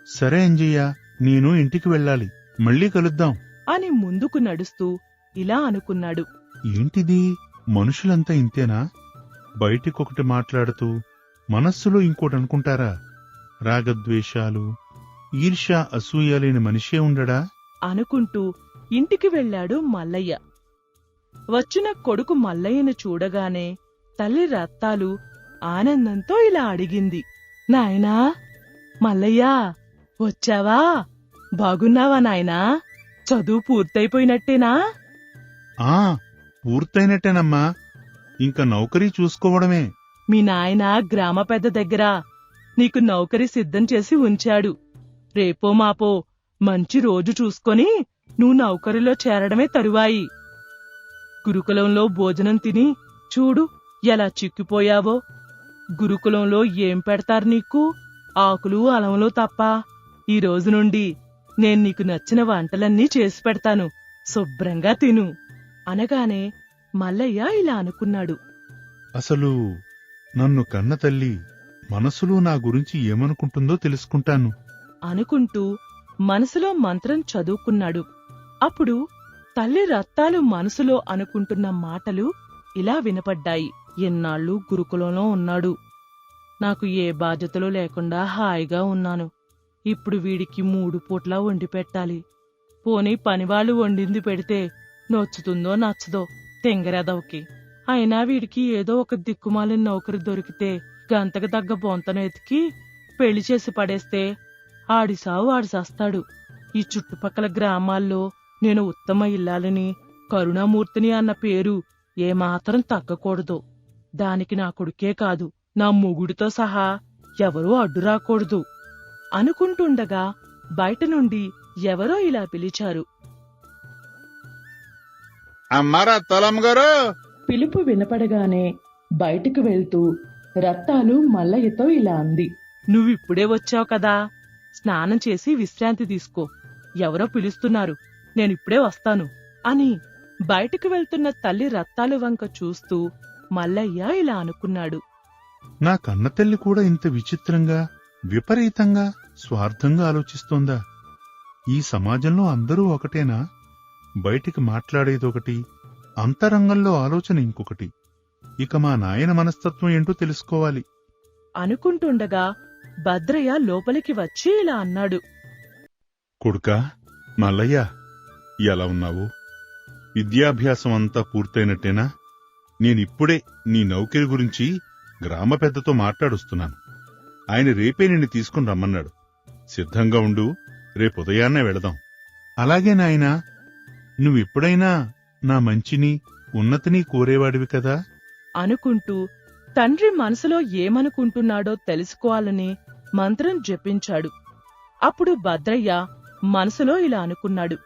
సరే అంజయ్య, నేను ఇంటికి వెళ్ళాలి, మళ్ళీ కలుద్దాం అని ముందుకు నడుస్తూ ఇలా అనుకున్నాడు. ఏంటిది, మనుషులంతా ఇంతేనా? బయటికొకటి మాట్లాడుతూ మనస్సులో ఇంకోటి అనుకుంటారా? రాగద్వేషాలు, ఈర్ష్య, అసూయ లేని మనిషే ఉండడా అనుకుంటూ ఇంటికి వెళ్ళాడు మల్లయ్య. వచ్చిన కొడుకు మల్లయ్యను చూడగానే తల్లి రత్తాలు ఆనందంతో ఇలా అడిగింది. నాయనా, మల్లయ్యా, వచ్చావా? బాగున్నావా నాయనా? చదువు పూర్తయిపోయినట్టేనా? పూర్తయినట్టేనమ్మా, ఇంక నౌకరీ చూసుకోవడమే. మీ నాయన గ్రామ పెద్ద దగ్గర నీకు నౌకరీ సిద్ధం చేసి ఉంచాడు. రేపో మాపో మంచి రోజు చూసుకొని నువ్వు నౌకరిలో చేరడమే తరువాయి. గురుకులంలో భోజనం తిని చూడు ఎలా చిక్కిపోయావో. గురుకులంలో ఏం పెడతారు నీకు? ఆకులు అలములు తప్ప. ఈ రోజు నుండి నేను నీకు నచ్చిన వంటలన్నీ చేసి పెడతాను, శుభ్రంగా తిను అనగానే మల్లయ్య ఇలా అనుకున్నాడు. అసలు నన్ను కన్న తల్లి మనసులో నా గురించి ఏమనుకుంటుందో తెలుసుకుంటాను అనుకుంటూ మనసులో మంత్రం చదువుకున్నాడు. అప్పుడు తల్లి రత్తాలు మనసులో అనుకుంటున్న మాటలు ఇలా వినపడ్డాయి. ఎన్నాళ్ళు గురుకులంలో ఉన్నాడు, నాకు ఏ బాధ్యతలు లేకుండా హాయిగా ఉన్నాను. ఇప్పుడు వీడికి 3 పూట్లా వండి పెట్టాలి. పోనీ పనివాళ్ళు వండింది పెడితే నొచ్చుతుందో నచ్చదో తెంగరేదవకి. అయినా వీడికి ఏదో ఒక దిక్కుమాలిన నౌకరి దొరికితే గంతకు తగ్గ బొంతను ఎతికి పెళ్లి చేసి పడేస్తే ఆడి సావు ఆడి సస్తాడు. ఈ చుట్టుపక్కల గ్రామాల్లో నేను ఉత్తమ ఇల్లాలని, కరుణామూర్తిని అన్న పేరు ఏమాత్రం తగ్గకూడదు. దానికి నా కొడుకే కాదు, నా మొగుడితో సహా ఎవరూ అడ్డు రాకూడదు అనుకుంటుండగా బయట నుండి ఎవరో ఇలా పిలిచారు. అమ్మారా తలమ్మగారు. పిలుపు వినపడగానే బయటికి వెళ్తూ రత్తాలు మల్లయ్యతో ఇలా అంది. నువ్విప్పుడే వచ్చావు కదా, స్నానం చేసి విశ్రాంతి తీసుకో. ఎవరో పిలుస్తున్నారు, నేనిప్పుడే వస్తాను అని బయటికి వెళ్తున్న తల్లి రత్తాలు వంక చూస్తూ మల్లయ్య ఇలా అనుకున్నాడు. నా కన్న తల్లి కూడా ఇంత విచిత్రంగా, విపరీతంగా, స్వార్థంగా ఆలోచిస్తోందా? ఈ సమాజంలో అందరూ ఒకటేనా? బయటికి మాట్లాడేదొకటి, అంతరంగంలో ఆలోచన ఇంకొకటి. ఇక మా నాయన మనస్తత్వం ఏంటో తెలుసుకోవాలి అనుకుంటుండగా భద్రయ్య లోపలికి వచ్చి ఇలా అన్నాడు. కొడుకా, మల్లయ్య, ఎలా ఉన్నావు? విద్యాభ్యాసం అంతా పూర్తయినట్టేనా? నేనిప్పుడే నీ నౌకరి గురించి గ్రామ పెద్దతో మాట్లాడొస్తున్నాను. ఆయన రేపే నిన్ను తీసుకుని రమ్మన్నాడు. సిద్ధంగా ఉండు, రేపుదయాన్నే వెళదాం. అలాగే నాయనా, నువ్వెప్పుడైనా నా మంచిని, ఉన్నతిని కోరేవాడివి కదా అనుకుంటూ తండ్రి మనసులో ఏమనుకుంటున్నాడో తెలుసుకోవాలని మంత్రం జపించాడు. అప్పుడు భద్రయ్య మనసులో ఇలా అనుకున్నాడు.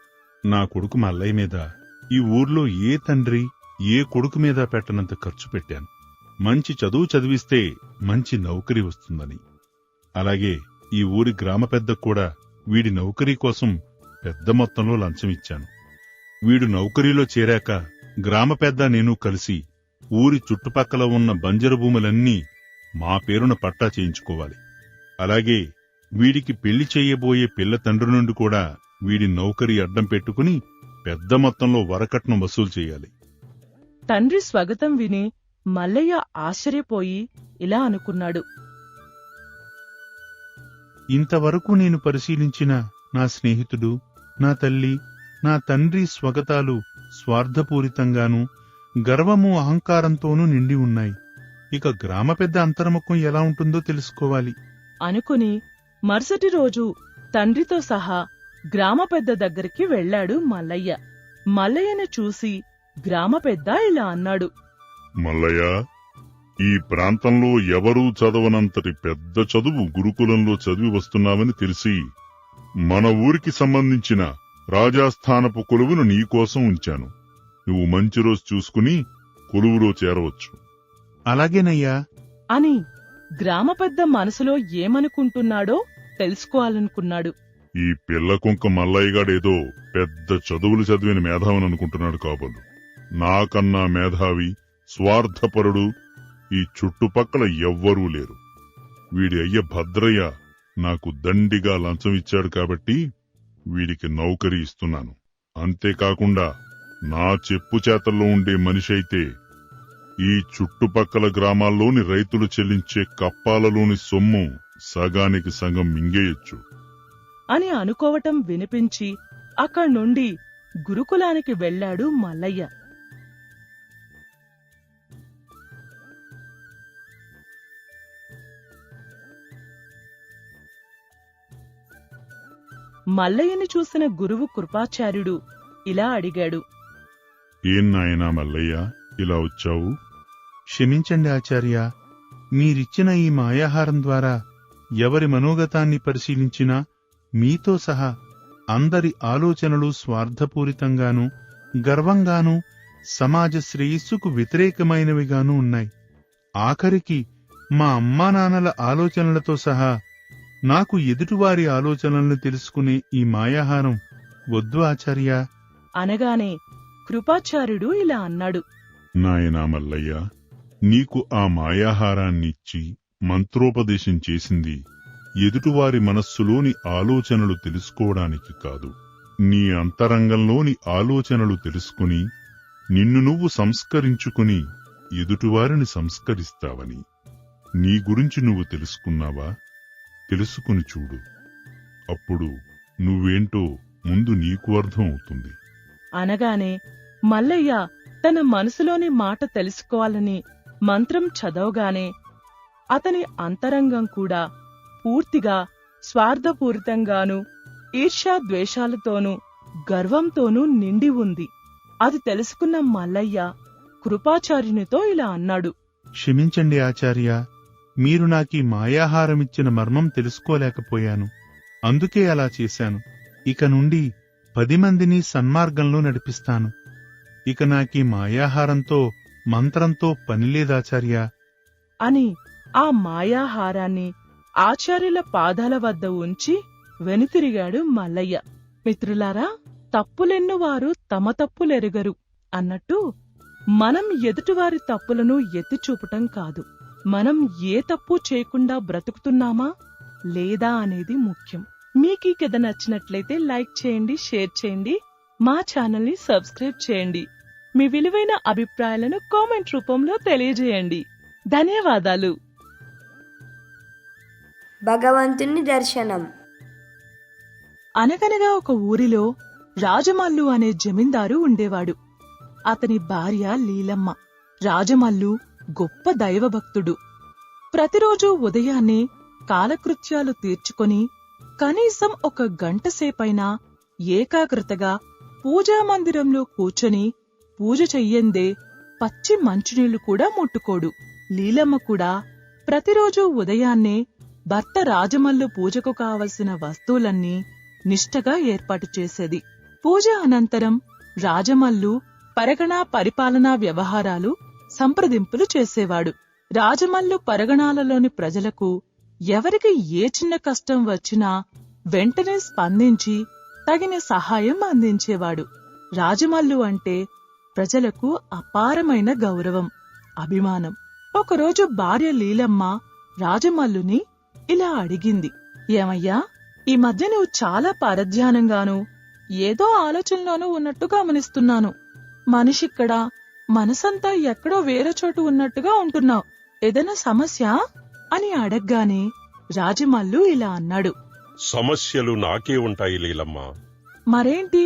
నా కొడుకు మల్లయ్య మీద ఈ ఊర్లో ఏ తండ్రి, ఏ కొడుకు మీద పెట్టనంత ఖర్చు పెట్టాను. మంచి చదువు చదివిస్తే మంచి నౌకరీ వస్తుందని. అలాగే ఈ ఊరి గ్రామ పెద్దకు కూడా వీడి నౌకరీ కోసం పెద్ద మొత్తంలో లంచం ఇచ్చాను. వీడు నౌకరీలో చేరాక గ్రామ పెద్ద నేను కలిసి ఊరి చుట్టుపక్కల ఉన్న బంజరు భూములన్నీ మా పేరున పట్టా చేయించుకోవాలి. అలాగే వీడికి పెళ్లి చేయబోయే పిల్ల తండ్రి నుండి కూడా వీడి నౌకరీ అడ్డం పెట్టుకుని పెద్ద మొత్తంలో వరకట్నం వసూలు చేయాలి. తండ్రి స్వాగతం విని మల్లయ్య ఆశ్చర్యపోయి ఇలా అనుకున్నాడు. ఇంతవరకు నేను పరిశీలించిన నా స్నేహితుడు, నా తల్లి, నా తండ్రి స్వగతాలు స్వార్థపూరితంగానూ గర్వము అహంకారంతోనూ నిండి ఉన్నాయి. ఇక గ్రామ పెద్ద అంతర్ముఖం ఎలా ఉంటుందో తెలుసుకోవాలి అనుకుని మరుసటి రోజు తండ్రితో సహా గ్రామ పెద్ద దగ్గరికి వెళ్లాడు మల్లయ్య. మల్లయ్యను చూసి గ్రామ పెద్ద ఇలా అన్నాడు. మల్లయ్య, ఈ ప్రాంతంలో ఎవరూ చదవనంతటి పెద్ద చదువు గురుకులంలో చదివి వస్తున్నావని తెలిసి మన ఊరికి సంబంధించిన రాజాస్థానపు కొలువును నీకోసం ఉంచాను. నువ్వు మంచి రోజు చూసుకుని కొలువులో చేరవచ్చు. అలాగేనయ్యా అని గ్రామ పెద్ద మనసులో ఏమనుకుంటున్నాడో తెలుసుకోవాలనుకున్నాడు. ఈ పిల్ల కుంక మల్లయ్యగాడేదో పెద్ద చదువులు చదివిన మేధావని అనుకుంటున్నాడు కాబోలు. నాకన్నా మేధావి, స్వార్థపరుడు ఈ చుట్టుపక్కల ఎవ్వరూ లేరు. వీడి అయ్య భద్రయ్య నాకు దండిగా లంచం ఇచ్చాడు కాబట్టి వీడికి నౌకరీ ఇస్తున్నాను. అంతేకాకుండా నా చెప్పు చేతల్లో ఉండే మనిషి అయితే ఈ చుట్టుపక్కల గ్రామాల్లోని రైతులు చెల్లించే కప్పాలలోని సొమ్ము సగానికి సగం మింగేయొచ్చు అని అనుకోవటం వినిపించి అక్కడ్నుండి గురుకులానికి వెళ్లాడు మల్లయ్య. మల్లయ్యని చూసిన గురువు కృపాచార్యుడు ఇలా అడిగాడు. ఏం నాయనా మల్లయ్య, ఇలా వచ్చావు? క్షమించండి ఆచార్య, మీరిచ్చిన ఈ మాయాహారం ద్వారా ఎవరి మనోగతాన్ని పరిశీలించినా మీతో సహా అందరి ఆలోచనలు స్వార్థపూరితంగానూ గర్వంగానూ సమాజ శ్రేయస్సుకు వ్యతిరేకమైనవిగానూ ఉన్నాయి. ఆఖరికి మా అమ్మానాన్నల ఆలోచనలతో సహా నాకు ఎదుటివారి ఆలోచనలను తెలుసుకునే ఈ మాయాహారం వద్దు ఆచార్య అనగానే కృపాచార్యుడు ఇలా అన్నాడు. నాయనా మల్లయ్య, నీకు ఆ మాయాహారాన్నిచ్చి మంత్రోపదేశం చేసింది ఎదుటివారి మనస్సులోని ఆలోచనలు తెలుసుకోవడానికి కాదు, నీ అంతరంగంలోని ఆలోచనలు తెలుసుకుని నిన్ను నువ్వు సంస్కరించుకుని ఎదుటివారిని సంస్కరిస్తావని. నీ గురించి నువ్వు తెలుసుకున్నావా? తెలుసుకుని చూడు. అప్పుడు నువ్వేంటో ముందు నీకు అర్థం అవుతుంది అనగానే మల్లయ్య తన మనసులోని మాట తెలుసుకోవాలని మంత్రం చదవగానే అతని అంతరంగం కూడా పూర్తిగా స్వార్థపూరితంగానూ ఈర్ష్యాద్వేషాలతోనూ గర్వంతోనూ నిండి ఉంది. అది తెలుసుకున్న మల్లయ్య కృపాచార్యునితో ఇలా అన్నాడు. క్షమించండి ఆచార్య, మీరు నాకీ మాయాహారమిచ్చిన మర్మం తెలుసుకోలేకపోయాను. అందుకే అలా చేశాను. ఇక నుండి 10 మందిని సన్మార్గంలో నడిపిస్తాను. ఇక నాకీ మాయాహారంతో మంత్రంతో పనిలేదాచార్య అని ఆ మాయాహారాన్ని ఆచార్యుల పాదాల వద్ద ఉంచి వెనుతిరిగాడు మల్లయ్య. మిత్రులారా, తప్పులెన్నువారు తమ తప్పులెరుగరు అన్నట్టు మనం ఎదుటివారి తప్పులను ఎత్తిచూపటం కాదు, మనం ఏ తప్పు చేయకుండా బ్రతుకుతున్నామా లేదా అనేది ముఖ్యం. మీకీ కథ నచ్చినట్లయితే లైక్ చేయండి, షేర్ చేయండి, మా ఛానల్ని సబ్స్క్రైబ్ చేయండి. మీ విలువైన అభిప్రాయాలను కామెంట్ రూపంలో తెలియజేయండి. ధన్యవాదాలు. భగవంతుని దర్శనం. అనగనగా ఒక ఊరిలో రాజమల్లు అనే జమీందారు ఉండేవాడు. అతని భార్య లీలమ్మ. రాజమల్లు గొప్ప దైవభక్తుడు. ప్రతిరోజూ ఉదయాన్నే కాలకృత్యాలు తీర్చుకొని కనీసం 1 గంట సేపైనా ఏకాగ్రతగా పూజామందిరంలో కూర్చొని పూజ చెయ్యందే పచ్చి మంచినీళ్లు కూడా ముట్టుకోడు. లీలమ్మ కూడా ప్రతిరోజూ ఉదయాన్నే భర్త రాజమల్లు పూజకు కావలసిన వస్తువులన్నీ నిష్ఠగా ఏర్పాటు చేసేది. పూజ అనంతరం రాజమల్లు పరగణా పరిపాలనా వ్యవహారాలు సంప్రదింపులు చేసేవాడు. రాజమల్లు పరగణాలలోని ప్రజలకు ఎవరికి ఏ చిన్న కష్టం వచ్చినా వెంటనే స్పందించి తగిన సహాయం అందించేవాడు. రాజమల్లు అంటే ప్రజలకు అపారమైన గౌరవం, అభిమానం. ఒకరోజు భార్య లీలమ్మ రాజమల్లుని ఇలా అడిగింది. ఏమయ్యా, ఈ మధ్య నువ్వు చాలా పరధ్యానంగాను ఏదో ఆలోచనలోనూ ఉన్నట్టు గమనిస్తున్నాను. మనిషిక్కడ, మనసంతా ఎక్కడో వేరే చోటు ఉన్నట్టుగా ఉంటున్నావు. ఏదైనా సమస్య అని అడగ్గానే రాజమల్లు ఇలా అన్నాడు. సమస్యలు నాకే ఉంటాయి లీలమ్మా. మరేంటి,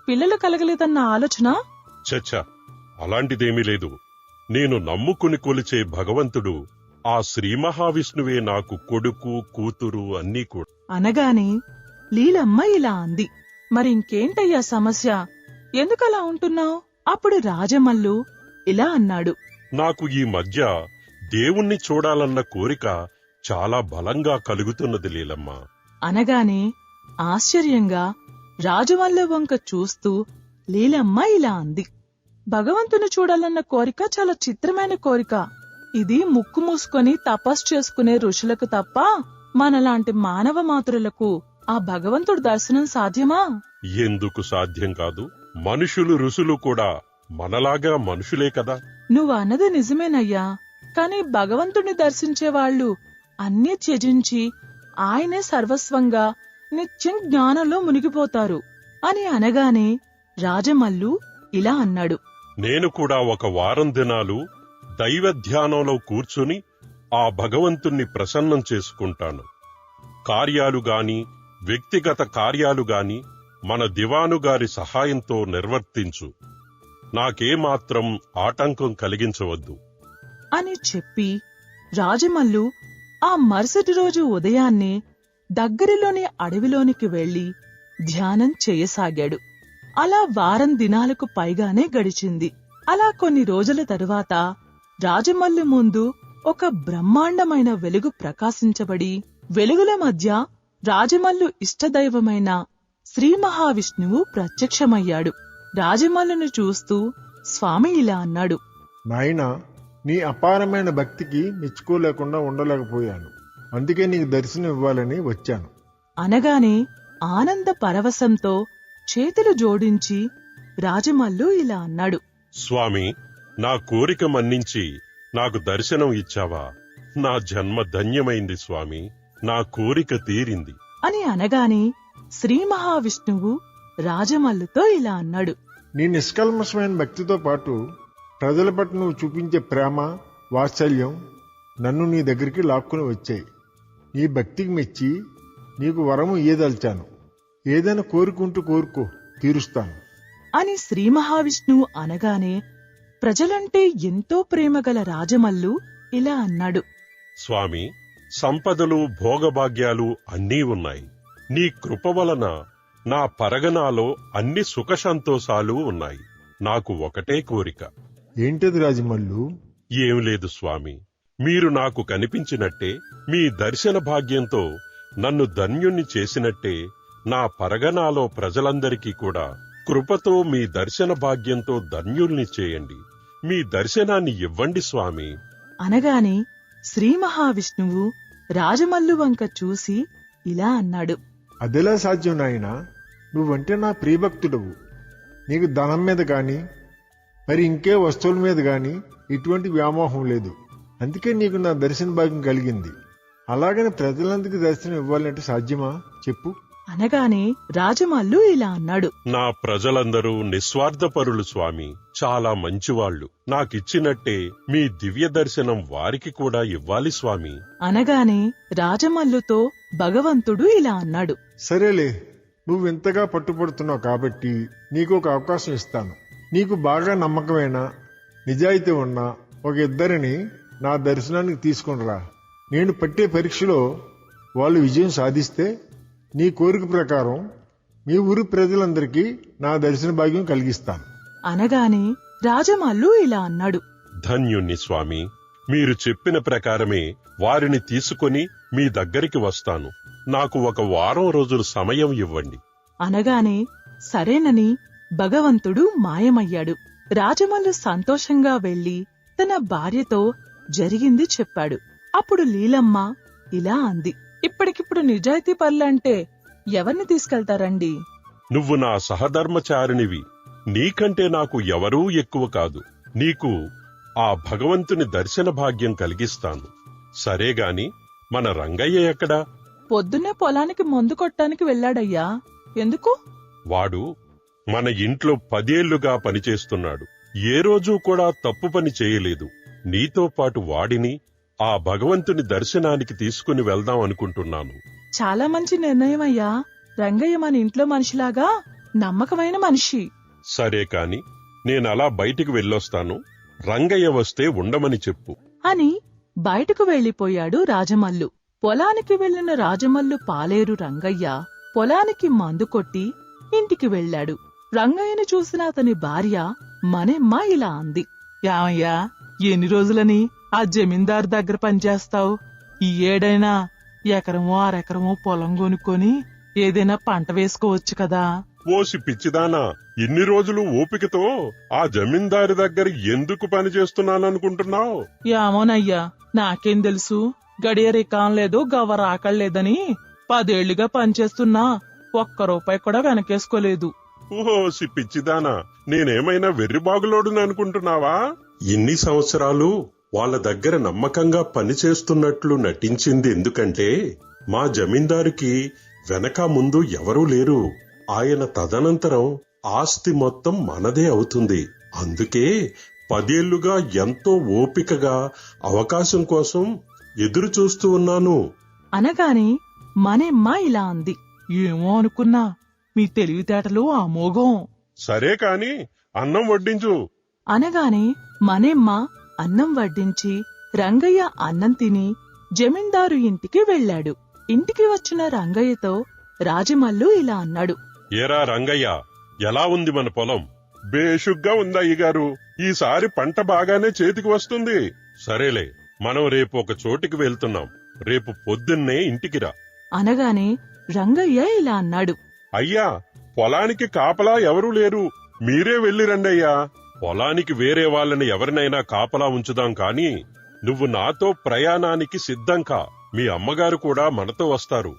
పిల్లలు కలగలేదన్న ఆలోచన? చచ్చ, అలాంటిదేమీ లేదు. నేను నమ్ముకుని కొలిచే భగవంతుడు ఆ శ్రీ మహావిష్ణువే నాకు కొడుకు, కూతురు అన్నీ కూడా. అనగానే లీలమ్మ ఇలా అంది. మరింకేంటయ్యా సమస్య? ఎందుకలా ఉంటున్నావు? అప్పుడు రాజమల్లు ఇలా అన్నాడు. నాకు ఈ మధ్య దేవుణ్ణి చూడాలన్న కోరిక చాలా బలంగా కలుగుతున్నది లీలమ్మా. అనగానే ఆశ్చర్యంగా రాజమల్లు వంక చూస్తూ లీలమ్మ ఇలా అంది. భగవంతుని చూడాలన్న కోరిక చాలా చిత్రమైన కోరిక. ఇది ముక్కు మూసుకొని తపస్సు చేసుకునే ఋషులకు తప్ప మనలాంటి మానవ మాతృలకు ఆ భగవంతుడు దర్శనం సాధ్యమా? ఎందుకు సాధ్యం కాదు? మనుషులు ఋషులు కూడా మనలాగా మనుషులే కదా. నువ్వు అన్నది నిజమేనయ్యా, కాని భగవంతుణ్ణి దర్శించేవాళ్లు అన్నీ త్యజించి ఆయనే సర్వస్వంగా నిత్యం జ్ఞానంలో మునిగిపోతారు అని అనగానే రాజమల్లు ఇలా అన్నాడు. నేను కూడా 1 వారం దినాలు దైవ ధ్యానంలో కూర్చుని ఆ భగవంతుణ్ణి ప్రసన్నం చేసుకుంటాను. కార్యాలు గాని, వ్యక్తిగత కార్యాలు గాని మన దివాను గారి సహాయంతో నిర్వర్తించు. నాకేమాత్రం ఆటంకం కలిగించవద్దు అని చెప్పి రాజమల్లు ఆ మరుసటి రోజు ఉదయాన్నే దగ్గరిలోని అడవిలోనికి వెళ్లి ధ్యానం చేయసాగాడు. అలా వారం దినాలకు పైగానే గడిచింది. అలా కొన్ని రోజుల తరువాత రాజమల్లు ముందు ఒక బ్రహ్మాండమైన వెలుగు ప్రకాశించబడి, వెలుగుల మధ్య రాజమల్లు ఇష్టదైవమైన శ్రీ మహావిష్ణువు ప్రత్యక్షమయ్యాడు. రాజమల్లును చూస్తూ స్వామి ఇలా అన్నాడు. నాయనా, నీ అపారమైన భక్తికి మెచ్చుకోలేకుండా ఉండలేకపోయాను. అందుకే నీకు దర్శనం ఇవ్వాలని వచ్చాను. అనగానే ఆనంద పరవశంతో చేతులు జోడించి రాజమల్లు ఇలా అన్నాడు. స్వామి, నా కోరిక మన్నించి నాకు దర్శనం ఇచ్చావా? నా జన్మ ధన్యమైంది స్వామి. నా కోరిక తీరింది అని అనగానే శ్రీ మహావిష్ణువు రాజమల్లుతో ఇలా అన్నాడు. నీ నిష్కల్మషమైన భక్తితో పాటు ప్రజల పట్ల నువ్వు చూపించే ప్రేమ, వాత్సల్యం నన్ను నీ దగ్గరికి లాక్కుని వచ్చాయి. నీ భక్తికి మెచ్చి నీకు వరము ఇయ్యదలిచాను. ఏదైనా కోరుకుంటూ కోరుకో, తీరుస్తాను అని శ్రీ మహావిష్ణువు అనగానే ప్రజలంటే ఎంతో ప్రేమగల రాజమల్లు ఇలా అన్నాడు. స్వామి, సంపదలు భోగభాగ్యాలు అన్నీ ఉన్నాయి. నీ కృప వలన నా పరగనాలో అన్ని సుఖ సంతోషాలు ఉన్నాయి. నాకు ఒకటే కోరిక. ఏంటది రాజమల్లు? ఏం లేదు స్వామి, మీరు నాకు కనిపించినట్టే, మీ దర్శన భాగ్యంతో నన్ను ధన్యుణ్ణి చేసినట్టే నా పరగనాలో ప్రజలందరికీ కూడా కృపతో మీ దర్శన భాగ్యంతో ధన్యుల్ని చేయండి. మీ దర్శనాన్ని ఇవ్వండి స్వామి అనగానే శ్రీ మహావిష్ణువు రాజమల్లు వంక చూసి ఇలా అన్నాడు. అదెలా సాధ్యం నాయనా? నువ్వంటే నా ప్రియభక్తుడవు. నీకు ధనం మీద గాని మరి ఇంకే వస్తువుల మీద గాని ఎటువంటి వ్యామోహం లేదు. అందుకే నీకు నా దర్శన భాగ్యం కలిగింది. అలాగని ప్రజలందరికీ దర్శనం ఇవ్వాలంటే సాధ్యమా చెప్పు అనగానే రాజమల్లు ఇలా అన్నాడు. నా ప్రజలందరూ నిస్వార్థపరులు స్వామి, చాలా మంచివాళ్లు. నాకిచ్చినట్టే మీ దివ్య దర్శనం వారికి కూడా ఇవ్వాలి స్వామి అనగానే రాజమల్లుతో భగవంతుడు ఇలా అన్నాడు. సరేలే, నువ్వెంతగా పట్టుపడుతున్నావు కాబట్టి నీకు ఒక అవకాశం ఇస్తాను. నీకు బాగా నమ్మకమైన, నిజాయితీ ఉన్న ఒక ఇద్దరిని నా దర్శనానికి తీసుకునిరా. నేను పట్టే పరీక్షలో వాళ్ళు విజయం సాధిస్తే నీ కోరిక ప్రకారం మీ ఊరి ప్రజలందరికీ నా దర్శన భాగ్యం కలిగిస్తాను అనగానే రాజమల్లు ఇలా అన్నాడు. ధన్యుణ్ణి స్వామి, మీరు చెప్పిన ప్రకారమే వారిని తీసుకొని మీ దగ్గరికి వస్తాను. నాకు ఒక వారం రోజులు సమయం ఇవ్వండి అనగానే సరేనని భగవంతుడు మాయమయ్యాడు. రాజమల్లు సంతోషంగా వెళ్లి తన భార్యతో జరిగింది చెప్పాడు. అప్పుడు లీలమ్మ ఇలా అంది. ఇప్పటికిప్పుడు నిజాయితీ పరులంటే ఎవరిని తీసుకెళ్తారండి? నువ్వు నా సహధర్మచారినివి. నీకంటే నాకు ఎవరూ ఎక్కువ కాదు. నీకు ఆ భగవంతుని దర్శన భాగ్యం కలిగిస్తాను. సరేగాని మన రంగయ్య ఎక్కడా? పొద్దున్నే పొలానికి మందు కొట్టానికి వెళ్లాడయ్యా. ఎందుకు? వాడు మన ఇంట్లో 10 ఏళ్లుగా పనిచేస్తున్నాడు. ఏ రోజూ కూడా తప్పు పని చేయలేదు. నీతో పాటు వాడిని ఆ భగవంతుని దర్శనానికి తీసుకుని వెళ్దాం అనుకుంటున్నాను. చాలా మంచి నిర్ణయం అయ్యా. రంగయ్య మన ఇంట్లో మనిషిలాగా నమ్మకమైన మనిషి. సరే కాని నేనలా బయటికి వెళ్ళొస్తాను. రంగయ్య వస్తే ఉండమని చెప్పు అని బయటకు వెళ్లిపోయాడు రాజమల్లు. పొలానికి వెళ్లిన రాజమల్లు పాలేరు రంగయ్య పొలానికి మందు కొట్టి ఇంటికి వెళ్లాడు. రంగయ్యను చూసిన అతని భార్య మನೆమ్మ ఇలా అంది. యామయ్యా, ఎన్ని రోజులని ఆ జమీందారు దగ్గర పనిచేస్తావు? ఈ ఏడైనా ఎకరమో అరెకరమో పొలం కొనుక్కొని ఏదైనా పంట వేసుకోవచ్చు కదా. ఓసి పిచ్చిదానా, ఇన్ని రోజులు ఓపికతో ఆ జమీందారి దగ్గర ఎందుకు పని చేస్తున్నాననుకుంటున్నావు? ఏమోనయ్యా, నాకేం తెలుసు. గడియ రికాం లేదు, గవ్వ రాకళ్లేదని 10 ఏళ్లుగా పనిచేస్తున్నా ఒక్క రూపాయి కూడా వెనకేసుకోలేదు. ఓసి పిచ్చిదానా, నేనేమైనా వెర్రిబాగులోడుని అనుకుంటున్నావా? ఇన్ని సంవత్సరాలు వాళ్ళ దగ్గర నమ్మకంగా పనిచేస్తున్నట్లు నటించింది ఎందుకంటే మా జమీందారుకి వెనక ముందు ఎవరూ లేరు. ఆయన తదనంతరం ఆస్తి మొత్తం మనదే అవుతుంది. అందుకే 10 ఏళ్లుగా ఎంతో ఓపికగా అవకాశం కోసం ఎదురు చూస్తూ ఉన్నాను అనగానే మನೆమ్మ ఇలా అంది. ఏమో అనుకున్నా, మీ తెలివితేటలు అమోఘం. సరే కాని అన్నం వడ్డించు అనగానే మನೆమ్మ అన్నం వడ్డించి రంగయ్య అన్నం తిని జమీందారు ఇంటికి వెళ్లాడు. ఇంటికి వచ్చిన రంగయ్యతో రాజమల్లు ఇలా అన్నాడు. ఏరా రంగయ్య, ఎలా ఉంది మన పొలం? బేషుగ్గా ఉందయ్యగారు. ఈసారి పంట బాగానే చేతికి వస్తుంది. సరేలే, మనం రేపు ఒక చోటికి వెళ్తున్నాం. రేపు పొద్దున్నే ఇంటికి రా అనగానే రంగయ్య ఇలా అన్నాడు. అయ్యా, పొలానికి కాపలా ఎవరూ లేరు, మీరే వెళ్ళిరండయ్యా. పొలానికి వేరే వాళ్ళని ఎవరినైనా కాపలా ఉంచుదాం కాని నువ్వు నాతో ప్రయాణానికి సిద్ధం కా. మీ అమ్మగారు కూడా మనతో వస్తారు.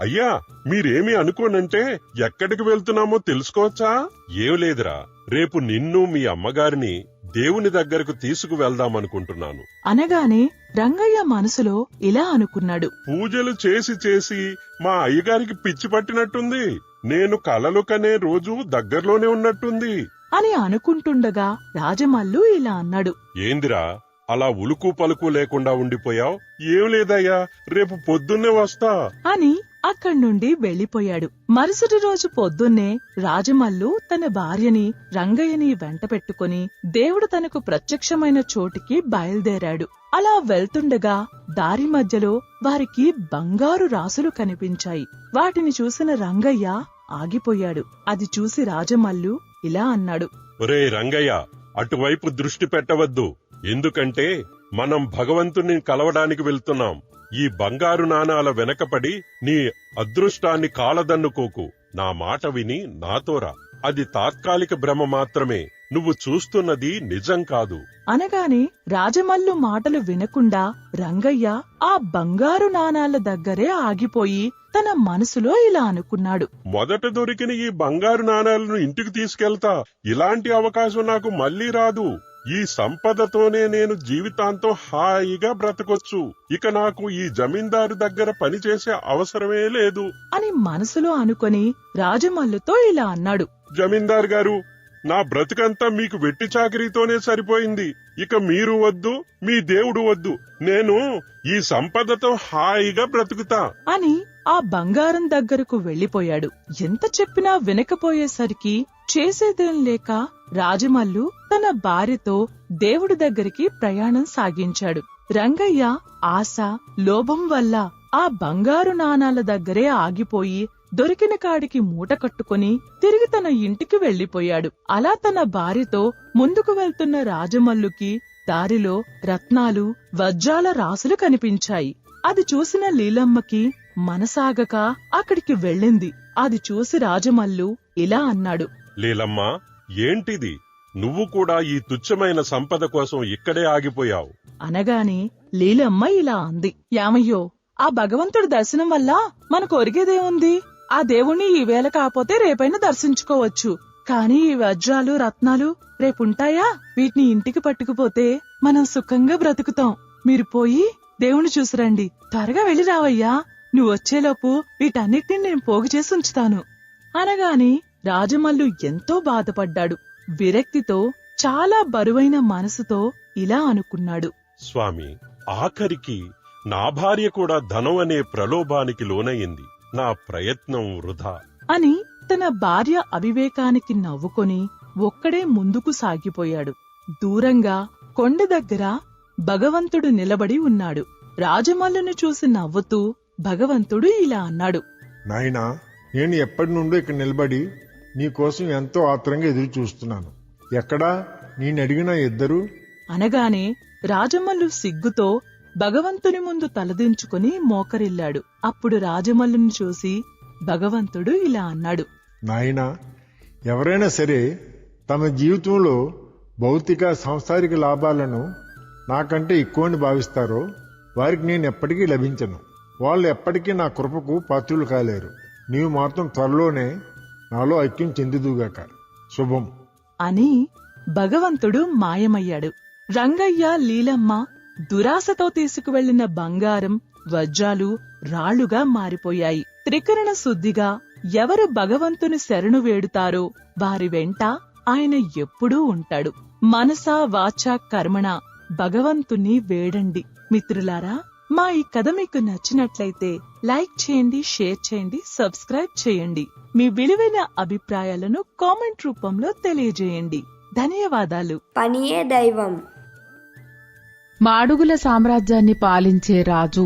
అయ్యా, మీరేమీ అనుకోనంటే ఎక్కడికి వెళ్తున్నామో తెలుసుకోవచ్చా? ఏం లేదురా, రేపు నిన్ను మీ అమ్మగారిని దేవుని దగ్గరకు తీసుకువెళ్దామనుకుంటున్నాను. అనగానే రంగయ్య మనసులో ఇలా అనుకున్నాడు. పూజలు చేసి చేసి మా అయ్యగారికి పిచ్చి పట్టినట్టుంది. నేను కలలు కనే రోజు దగ్గరలోనే ఉన్నట్టుంది అని అనుకుంటుండగా రాజమల్లు ఇలా అన్నాడు. ఏందిరా అలా ఉలుకు పలుకు లేకుండా ఉండిపోయావ్? ఏం లేదయ్యా, రేపు పొద్దున్నే వస్తా అని అక్కడి నుండి వెళ్లిపోయాడు. మరుసటి రోజు పొద్దున్నే రాజమల్లు తన భార్యని రంగయ్యని వెంట పెట్టుకుని దేవుడు తనకు ప్రత్యక్షమైన చోటికి బయలుదేరాడు. అలా వెళ్తుండగా దారి మధ్యలో వారికి బంగారు రాసులు కనిపించాయి. వాటిని చూసిన రంగయ్య ఆగిపోయాడు. అది చూసి రాజమల్లు ఇలా అన్నాడు. ఒరే రంగయ్య, అటువైపు దృష్టి పెట్టవద్దు. ఎందుకంటే మనం భగవంతుని కలవడానికి వెళ్తున్నాం. ఈ బంగారు నాణాల వెనకపడి నీ అదృష్టాన్ని కాలదన్నుకోకు. నా మాట విని నాతోరా. అది తాత్కాలిక భ్రమ మాత్రమే. నువ్వు చూస్తున్నది నిజం కాదు అనగానే రాజమల్లు మాటలు వినకుండా రంగయ్య ఆ బంగారు నాణాల దగ్గరే ఆగిపోయి తన మనసులో ఇలా అనుకున్నాడు. మొదట దొరికిన ఈ బంగారు నాణాలను ఇంటికి తీసుకెళ్తా. ఇలాంటి అవకాశం నాకు మళ్లీ రాదు. ఈ సంపదతోనే నేను జీవితాంతం హాయిగా బ్రతకొచ్చు. ఇక నాకు ఈ జమీందారు దగ్గర పనిచేసే అవసరమే లేదు అని మనసులో అనుకొని రాజమల్లుతో ఇలా అన్నాడు. జమీందారు గారు, నా బ్రతుకంతా మీకు వెట్టి చాకరీతోనే సరిపోయింది. ఇక మీరు వద్దు, మీ దేవుడు వద్దు. నేను ఈ సంపదతో హాయిగా బ్రతుకుతా అని ఆ బంగారం దగ్గరకు వెళ్లిపోయాడు. ఎంత చెప్పినా వినకపోయేసరికి చేసేదేం లేక రాజమల్లు తన భార్యతో దేవుడి దగ్గరికి ప్రయాణం సాగించాడు. రంగయ్య ఆశ, లోభం వల్ల ఆ బంగారు నాణాల దగ్గరే ఆగిపోయి దొరికిన కాడికి మూట కట్టుకుని తిరిగి తన ఇంటికి వెళ్లిపోయాడు. అలా తన భార్యతో ముందుకు వెళ్తున్న రాజమల్లుకి దారిలో రత్నాలు, వజ్రాల రాసులు కనిపించాయి. అది చూసిన లీలమ్మకి మనసాగక అక్కడికి వెళ్ళింది. అది చూసి రాజమల్లు ఇలా అన్నాడు. లీలమ్మ, ఏంటిది? నువ్వు కూడా ఈ తుచ్చమైన సంపద కోసం ఇక్కడే ఆగిపోయావు అనగానే లీలమ్మ ఇలా అంది. యామయ్యో, ఆ భగవంతుడి దర్శనం వల్ల మనకు ఒరిగేదేముంది? ఆ దేవుణ్ణి ఈవేళ కాకపోతే రేపైనా దర్శించుకోవచ్చు. కాని ఈ వజ్రాలు, రత్నాలు రేపుంటాయా? వీటిని ఇంటికి పట్టుకుపోతే మనం సుఖంగా బ్రతుకుతాం. మీరు పోయి దేవుణ్ణి చూసిరండి. త్వరగా వెళ్లి రావయ్యా. నువ్వు వచ్చేలోపు వీటన్నిటిని నేను పోగు చేసి ఉంచుతాను అనగాని రాజమల్లు ఎంతో బాధపడ్డాడు. విరక్తితో, చాలా బరువైన మనసుతో ఇలా అనుకున్నాడు. స్వామి, ఆఖరికి నా భార్య కూడా ధనం అనే ప్రలోభానికి లోనయింది. నా ప్రయత్నం వృధా అని తన భార్య అవివేకానికి నవ్వుకొని ఒక్కడే ముందుకు సాగిపోయాడు. దూరంగా కొండ దగ్గర భగవంతుడు నిలబడి ఉన్నాడు. రాజమల్లును చూసి నవ్వుతూ భగవంతుడు ఇలా అన్నాడు. నాయనా, నేను ఎప్పటి నుండో ఇక్కడ నిలబడి నీకోసం ఎంతో ఆత్రంగా ఎదురు చూస్తున్నాను. ఎక్కడా నేనడిగిన ఇద్దరు అనగానే రాజమల్లు సిగ్గుతో భగవంతుని ముందు తలదించుకుని మోకరిల్లాడు. అప్పుడు రాజమల్లుని చూసి భగవంతుడు ఇలా అన్నాడు. నాయనా, ఎవరైనా సరే తమ జీవితంలో భౌతిక, సాంసారిక లాభాలను నాకంటే ఎక్కువని భావిస్తారో వారికి నేను ఎప్పటికీ లభించను. వాళ్ళు ఎప్పటికీ నా కృపకు పాత్రులు కాలేరు. నీవు మాత్రం త్వరలోనే నాలో ఐక్యం చెందుదుగాక. శుభం అని భగవంతుడు మాయమయ్యాడు. రంగయ్య, లీలమ్మ దురాశతో తీసుకువెళ్లిన బంగారం, వజ్రాలు రాళ్లుగా మారిపోయాయి. త్రికరణ శుద్ధిగా ఎవరు భగవంతుని శరణు వేడుతారో వారి వెంట ఆయన ఎప్పుడూ ఉంటాడు. మనసా వాచా కర్మణ భగవంతుని వేడండి. మిత్రులారా, మా ఈ కథ మీకు నచ్చినట్లయితే లైక్ చేయండి, షేర్ చేయండి, సబ్స్క్రైబ్ చేయండి. మీ విలువైన అభిప్రాయాలను కామెంట్ రూపంలో తెలియజేయండి. ధన్యవాదాలు. పనియే దైవం. మాడుగుల సామ్రాజ్యాన్ని పాలించే రాజు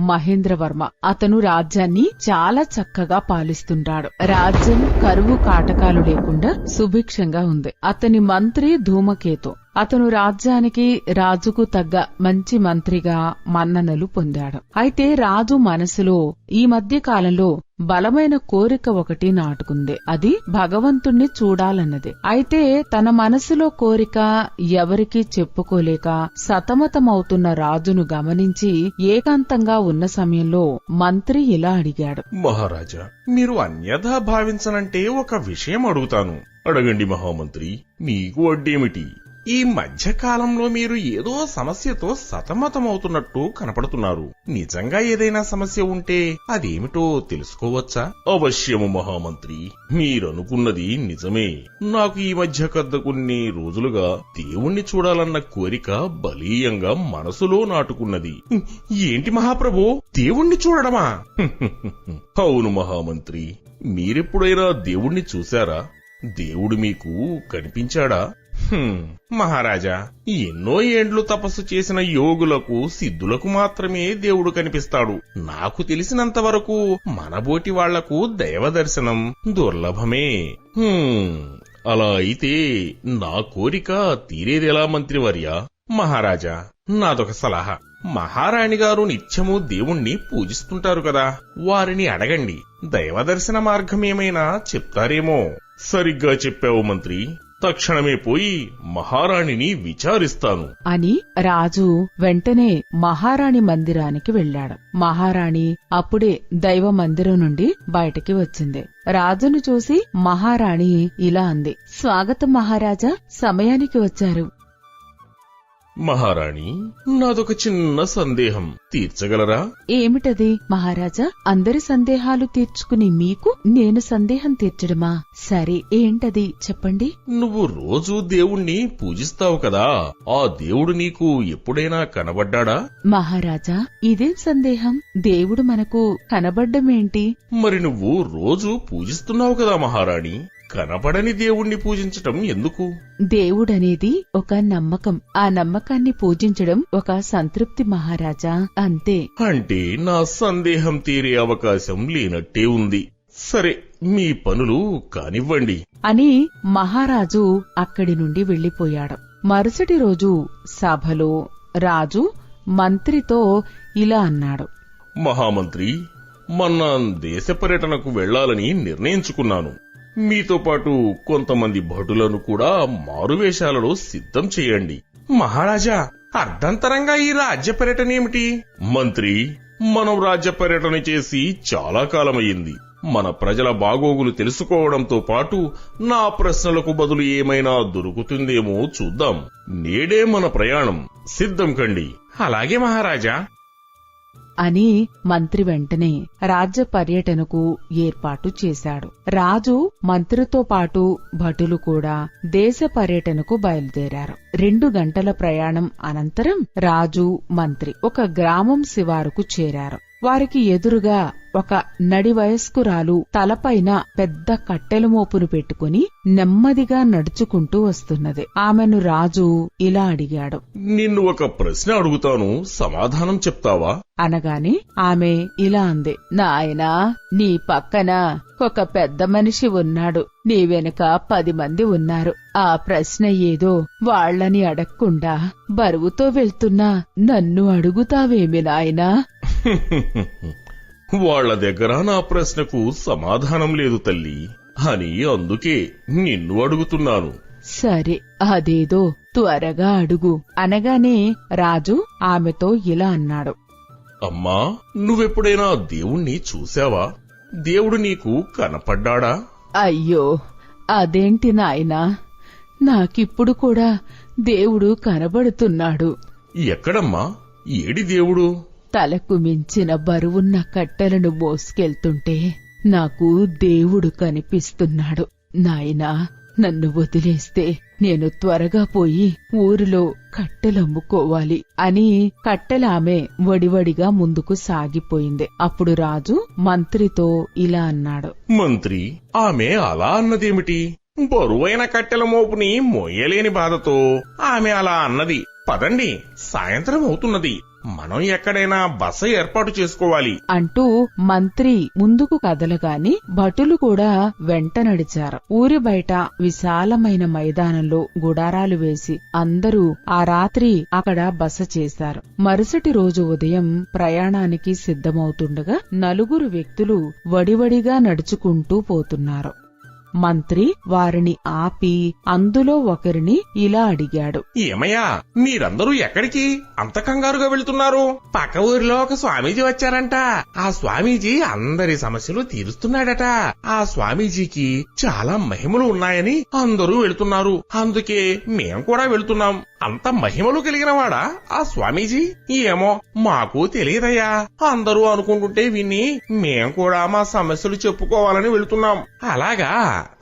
మహేంద్రవర్మ. అతను రాజ్యాన్ని చాలా చక్కగా పాలిస్తుంటాడు. రాజ్యం కరువు కాటకాలు లేకుండా సుభిక్షంగా ఉంది. అతని మంత్రి ధూమకేతు. అతను రాజ్యానికి రాజుకు తగ్గ మంచి మంత్రిగా మన్ననలు పొందాడు. అయితే రాజు మనసులో ఈ మధ్య కాలంలో బలమైన కోరిక ఒకటి నాటుకుంది. అది భగవంతుణ్ణి చూడాలన్నది. అయితే తన మనసులో కోరిక ఎవరికీ చెప్పుకోలేక సతమతమవుతున్న రాజును గమనించి ఏకాంతంగా ఉన్న సమయంలో మంత్రి ఇలా అడిగాడు. మహారాజా, మీరు అన్యథా భావించనంటే ఒక విషయం అడుగుతాను. అడగండి మహామంత్రి. మీకు అడ్డేమిటి? ఈ మధ్యకాలంలో మీరు ఏదో సమస్యతో సతమతమవుతున్నట్టు కనపడుతున్నారు. నిజంగా ఏదైనా సమస్య ఉంటే అదేమిటో తెలుసుకోవచ్చా? అవశ్యము మహామంత్రి, మీరనుకున్నది నిజమే. నాకు ఈ మధ్య కొన్ని రోజులుగా దేవుణ్ణి చూడాలన్న కోరిక బలీయంగా మనసులో నాటుకున్నది. ఏంటి మహాప్రభు, దేవుణ్ణి చూడడమా? అవును మహామంత్రి, మీరెప్పుడైనా దేవుణ్ణి చూశారా? దేవుడు మీకు కనిపించాడా? మహారాజా, ఎన్నో ఏండ్లు తపస్సు చేసిన యోగులకు, సిద్ధులకు మాత్రమే దేవుడు కనిపిస్తాడు. నాకు తెలిసినంత వరకు మనబోటి వాళ్లకు దైవ దర్శనం దుర్లభమే. అలా అయితే నా కోరిక తీరేదెలా మంత్రివర్యా? మహారాజా, నాదొక సలహా. మహారాణి గారు నిత్యము దేవుణ్ణి పూజిస్తుంటారు కదా, వారిని అడగండి. దైవ దర్శన మార్గమేమైనా చెప్తారేమో. సరిగ్గా చెప్పావు మంత్రి. తక్షణమే పోయి మహారాణిని విచారిస్తాను అని రాజు వెంటనే మహారాణి మందిరానికి వెళ్లాడు. మహారాణి అప్పుడే దైవ మందిరం నుండి బయటికి వచ్చింది. రాజును చూసి మహారాణి ఇలా అంది. స్వాగతం మహారాజా, సమయానికి వచ్చారు. మహారాణి, నాదొక చిన్న సందేహం, తీర్చగలరా? ఏమిటది మహారాజా? అందరి సందేహాలు తీర్చుకుని మీకు నేను సందేహం తీర్చడమా? సరే, ఏంటది చెప్పండి. నువ్వు రోజూ దేవుణ్ణి పూజిస్తావు కదా, ఆ దేవుడు నీకు ఎప్పుడైనా కనబడ్డాడా? మహారాజా, ఇదేం సందేహం? దేవుడు మనకు కనబడ్డమేంటి? మరి నువ్వు రోజూ పూజిస్తున్నావు కదా మహారాణి, కనబడని దేవుణ్ణి పూజించటం ఎందుకు? దేవుడనేది ఒక నమ్మకం. ఆ నమ్మకాన్ని పూజించడం ఒక సంతృప్తి మహారాజా, అంతే. అంటే నా సందేహం తీరే అవకాశం లేనట్టే ఉంది. సరే, మీ పనులు కానివ్వండి అని మహారాజు అక్కడి నుండి వెళ్లిపోయాడు. మరుసటి రోజు సభలో రాజు మంత్రితో ఇలా అన్నాడు. మహామంత్రి, మొన్న దేశ పర్యటనకు వెళ్లాలని నిర్ణయించుకున్నాను. మీతో పాటు కొంతమంది భటులను కూడా మారువేషాలలో సిద్ధం చేయండి. మహారాజా, అర్ధంతరంగా ఈ రాజ్య పర్యటన ఏమిటి? మంత్రి, మనం రాజ్య పర్యటన చేసి చాలా కాలమయ్యింది. మన ప్రజల బాగోగులు తెలుసుకోవడంతో పాటు నా ప్రశ్నలకు బదులు ఏమైనా దొరుకుతుందేమో చూద్దాం. నేడే మన ప్రయాణం, సిద్ధం కండి. అలాగే మహారాజా అని మంత్రి వెంటనే రాజ్య పర్యటనకు ఏర్పాటు చేశాడు. రాజు మంత్రితో పాటు భటులు కూడా దేశ పర్యటనకు బయలుదేరారు. 2 గంటల ప్రయాణం అనంతరం రాజు, మంత్రి ఒక గ్రామం శివారుకు చేరారు. వారికి ఎదురుగా ఒక నడి వయస్కురాలు తలపైన పెద్ద కట్టెల మోపును పెట్టుకుని నెమ్మదిగా నడుచుకుంటూ వస్తున్నది. ఆమెను రాజు ఇలా అడిగాడు. నిన్ను ఒక ప్రశ్న అడుగుతాను, సమాధానం చెప్తావా? అనగానే ఆమె ఇలా అంది. నాయనా, నీ పక్కన ఒక పెద్ద మనిషి ఉన్నాడు. నీ వెనుక 10 మంది ఉన్నారు. ఆ ప్రశ్న ఏదో వాళ్లని అడగకుండా బరువుతో వెళ్తున్నా నన్ను అడుగుతావేమి నాయనా? వాళ్ల దగ్గర నా ప్రశ్నకు సమాధానం లేదు తల్లి అని అందుకే నిన్ను అడుగుతున్నాను. సరే, అదేదో త్వరగా అడుగు అనగానే రాజు ఆమెతో ఇలా అన్నాడు. అమ్మా, నువ్వెప్పుడైనా దేవుణ్ణి చూశావా? దేవుడు నీకు కనపడ్డాడా? అయ్యో, అదేంటి నాయనా, నాకిప్పుడు కూడా దేవుడు కనబడుతున్నాడు. ఎక్కడమ్మా? ఏడి దేవుడు? తలకు మించిన బరువున్న కట్టెలను మోసుకెళ్తుంటే నాకు దేవుడు కనిపిస్తున్నాడు. నాయనా, నన్ను వదిలేస్తే నేను త్వరగా పోయి ఊరిలో కట్టెలమ్ముకోవాలి అని కట్టెలామె వడివడిగా ముందుకు సాగిపోయింది. అప్పుడు రాజు మంత్రితో ఇలా అన్నాడు. మంత్రి, ఆమె అలా అన్నదేమిటి? బరువైన కట్టెల మోపుని మోయలేని బాధతో ఆమె అలా అన్నది. పదండి, సాయంత్రం అవుతున్నది. మనం ఎక్కడైనా బస ఏర్పాటు చేసుకోవాలి అంటూ మంత్రి ముందుకు కదలగాని భటులు కూడా వెంట నడిచారు. ఊరి బయట విశాలమైన మైదానంలో గుడారాలు వేసి అందరూ ఆ రాత్రి అక్కడ బస చేశారు. మరుసటి రోజు ఉదయం ప్రయాణానికి సిద్ధమవుతుండగా నలుగురు వ్యక్తులు వడివడిగా నడుచుకుంటూ పోతున్నారు. మంత్రి వారిని ఆపి అందులో ఒకరిని ఇలా అడిగాడు. ఏమయ్యా, మీరందరూ ఎక్కడికి అంత కంగారుగా వెళ్తున్నారు? పక్క ఊరిలో ఒక స్వామీజీ వచ్చారంట. ఆ స్వామీజీ అందరి సమస్యలు తీరుస్తున్నాడట. ఆ స్వామీజీకి చాలా మహిమలు ఉన్నాయని అందరూ వెళ్తున్నారు. అందుకే మేం కూడా వెళ్తున్నాం. అంత మహిమలు కలిగినవాడా ఆ స్వామీజీ? ఏమో, మాకు తెలియదయ్యా. అందరూ అనుకుంటుంటే విని మేం కూడా మా సమస్యలు చెప్పుకోవాలని వెళ్తున్నాం. అలాగా,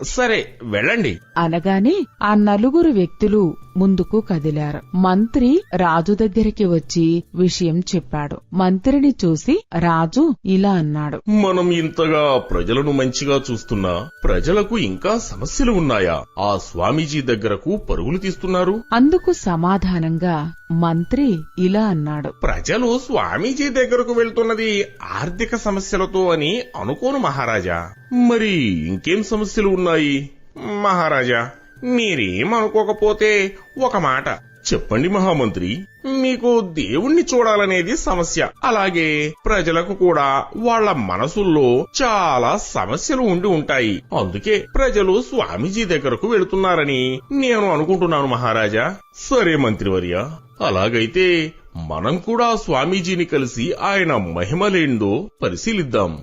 సరే వెళ్ళండి అనగానే ఆ నలుగురు వ్యక్తులు ముందుకు కదిలారు. మంత్రి రాజు దగ్గరికి వచ్చి విషయం చెప్పాడు. మంత్రిని చూసి రాజు ఇలా అన్నాడు. మనం ఇంతగా ప్రజలను మంచిగా చూస్తున్నా ప్రజలకు ఇంకా సమస్యలు ఉన్నాయా? ఆ స్వామీజీ దగ్గరకు పరుగులు తీస్తున్నారు. అందుకు సమాధానంగా మంత్రి ఇలా అన్నాడు. ప్రజలు స్వామీజీ దగ్గరకు వెళ్తున్నది ఆర్థిక సమస్యలతో అని అనుకోను మహారాజా. మరి ఇంకేం సమస్యలు ఉన్నాయి? మహారాజా, మీరేం అనుకోకపోతే ఒక మాట చెప్పండి మహామంత్రి. మీకు దేవుణ్ణి చూడాలనేది సమస్య. అలాగే ప్రజలకు కూడా వాళ్ల మనసుల్లో చాలా సమస్యలు ఉండి ఉంటాయి. అందుకే ప్రజలు స్వామీజీ దగ్గరకు వెళుతున్నారని నేను అనుకుంటున్నాను మహారాజా. సరే మంత్రివర్య, అలాగైతే మనం కూడా స్వామీజీని కలిసి ఆయన మహిమలేందో పరిశీలిద్దాం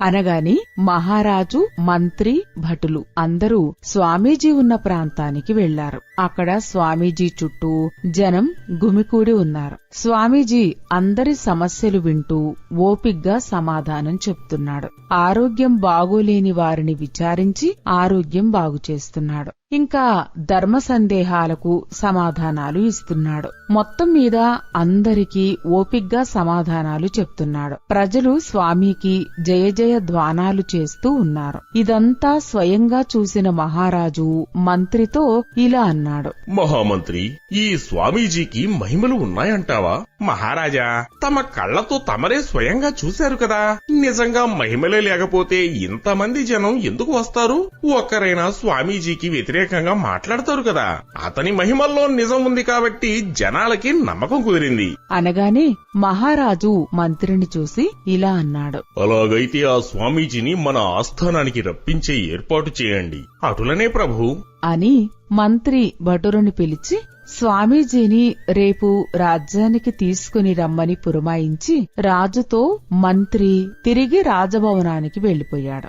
అనగాని మహారాజు, మంత్రి, భటులు అందరూ స్వామీజీ ఉన్న ప్రాంతానికి వెళ్లారు. అక్కడ స్వామీజీ చుట్టూ జనం గుమికూడి ఉన్నారు. స్వామీజీ అందరి సమస్యలు వింటూ ఓపిగ్గా సమాధానం చెప్తున్నాడు. ఆరోగ్యం బాగోలేని వారిని విచారించి ఆరోగ్యం బాగుచేస్తున్నాడు. ఇంకా ధర్మ సందేహాలకు సమాధానాలు ఇస్తున్నాడు. మొత్తం మీద అందరికీ ఓపిగ్గా సమాధానాలు చెప్తున్నాడు. ప్రజలు స్వామికి జయ జయ ధ్వానాలు చేస్తూ ఉన్నారు. ఇదంతా స్వయంగా చూసిన మహారాజు మంత్రితో ఇలా అన్నాడు. మహామంత్రి, ఈ స్వామీజీకి మహిమలు ఉన్నాయంటావా? మహారాజా, తమ కళ్లతో తమరే స్వయంగా చూశారు కదా. నిజంగా మహిమలే లేకపోతే ఇంతమంది జనం ఎందుకు వస్తారు? ఒక్కరైనా స్వామీజీకి వ్యతిరేకంగా మాట్లాడతారు కదా. అతని మహిమల్లో నిజం ఉంది కాబట్టి జనాలకి నమ్మకం కుదిరింది అనగానే మహారాజు మంత్రిని చూసి ఇలా అన్నాడు. అలాగైతే ఆ స్వామీజీని మన ఆస్థానానికి రప్పించే ఏర్పాటు చేయండి. అటులనే ప్రభు అని మంత్రి భటురుని పిలిచి స్వామీజీని రేపు రాజ్యానికి తీసుకుని రమ్మని పురమాయించి రాజుతో మంత్రి తిరిగి రాజభవనానికి వెళ్లిపోయాడు.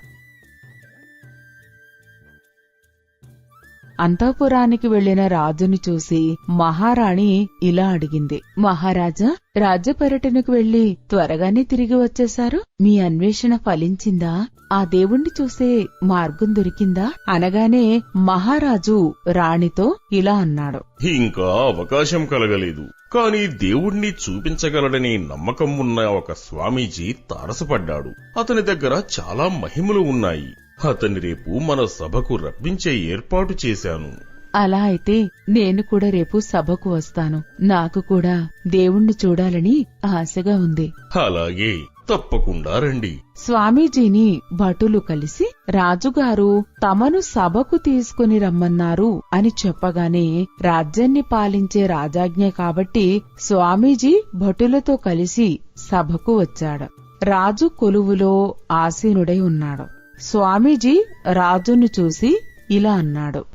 అంతఃపురానికి వెళ్లిన రాజుని చూసి మహారాణి ఇలా అడిగింది. మహారాజా, రాజ్య పర్యటనకు వెళ్లి త్వరగానే తిరిగి వచ్చేశారు. మీ అన్వేషణ ఫలించిందా? ఆ దేవుణ్ణి చూసే మార్గం దొరికిందా? అనగానే మహారాజు రాణితో ఇలా అన్నాడు. ఇంకా అవకాశం కలగలేదు. కాని దేవుణ్ణి చూపించగలడని నమ్మకం ఉన్న ఒక స్వామీజీ తారసపడ్డాడు. అతని దగ్గర చాలా మహిమలు ఉన్నాయి. అతన్ని రేపు మన సభకు రప్పించే ఏర్పాటు చేశాను. అలా అయితే నేను కూడా రేపు సభకు వస్తాను. నాకు కూడా దేవుణ్ణి చూడాలని ఆశగా ఉంది. అలాగే, తప్పకుండా రండి. స్వామీజీని భటులు కలిసి రాజుగారు తమను సభకు తీసుకుని రమ్మన్నారు అని చెప్పగానే రాజ్యాన్ని పాలించే రాజాజ్ఞ కాబట్టి స్వామీజీ భటులతో కలిసి సభకు వచ్చాడు. రాజు కొలువులో ఆసీనుడై ఉన్నాడు. స్వామీజీ రాజును చూసి ఇలా అన్నాడు.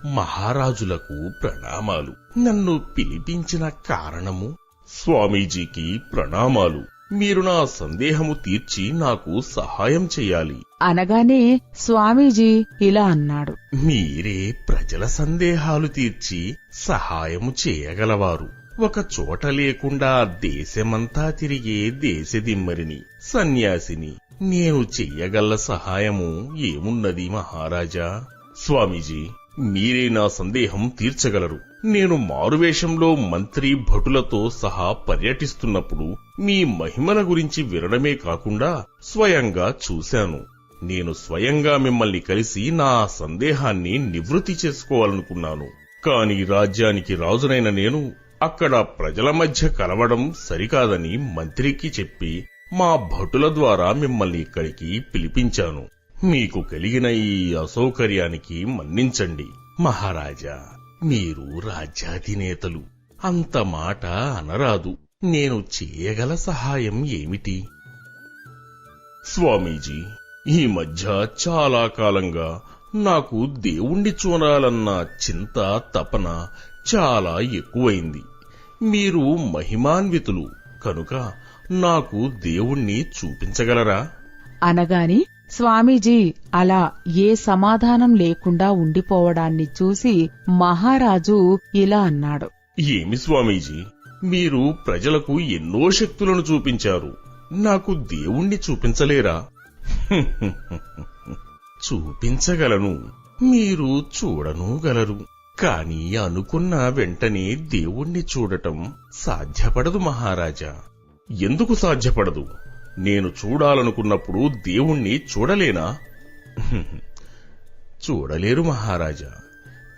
మహారాజులకు ప్రణామాలు. నన్ను పిలిపించిన కారణము? స్వామీజీకి ప్రణామాలు. మీరు నా సందేహము తీర్చి నాకు సహాయం చెయ్యాలి అనగానే స్వామీజీ ఇలా అన్నాడు. మీరే ప్రజల సందేహాలు తీర్చి సహాయము చేయగలవారు. ఒక చోట లేకుండా దేశమంతా తిరిగే దేశదిమ్మరిని, సన్యాసిని. నేను చెయ్యగల సహాయము ఏమున్నది మహారాజా? స్వామీజీ, మీరే నా సందేహం తీర్చగలరు. నేను మారువేషంలో మంత్రి భటులతో సహా పర్యటిస్తున్నప్పుడు మీ మహిమల గురించి వినడమే కాకుండా స్వయంగా చూశాను. నేను స్వయంగా మిమ్మల్ని కలిసి నా సందేహాన్ని నివృత్తి చేసుకోవాలనుకున్నాను. కాని రాజ్యానికి రాజునైన నేను అక్కడ ప్రజల మధ్య కలవడం సరికాదని మంత్రికి చెప్పి మా భటుల ద్వారా మిమ్మల్ని ఇక్కడికి పిలిపించాను. మీకు కలిగిన ఈ అసౌకర్యానికి మన్నించండి. మహారాజా, మీరు రాజ్యాధినేతలు, అంత మాట అనరాదు. నేను చేయగల సహాయం ఏమిటి? స్వామీజీ, ఈ మధ్య చాలా కాలంగా నాకు దేవుణ్ణి చూడాలన్న చింత తపన చాలా ఎక్కువైంది. మీరు మహిమాన్వితులు కనుక నాకు దేవుణ్ణి చూపించగలరా? అనగాని స్వామీజీ అలా ఏ సమాధానం లేకుండా ఉండిపోవడాన్ని చూసి మహారాజు ఇలా అన్నాడు. ఏమి స్వామీజీ, మీరు ప్రజలకు ఎన్నో శక్తులను చూపించారు, నాకు దేవుణ్ణి చూపించలేరా? చూపించగలను, మీరు చూడనూగలరు. కాని అనుకున్న వెంటనే దేవుణ్ణి చూడటం సాధ్యపడదు మహారాజా. ఎందుకు సాధ్యపడదు? నేను చూడాలనుకున్నప్పుడు దేవుణ్ణి చూడలేనా? చూడలేరు మహారాజా.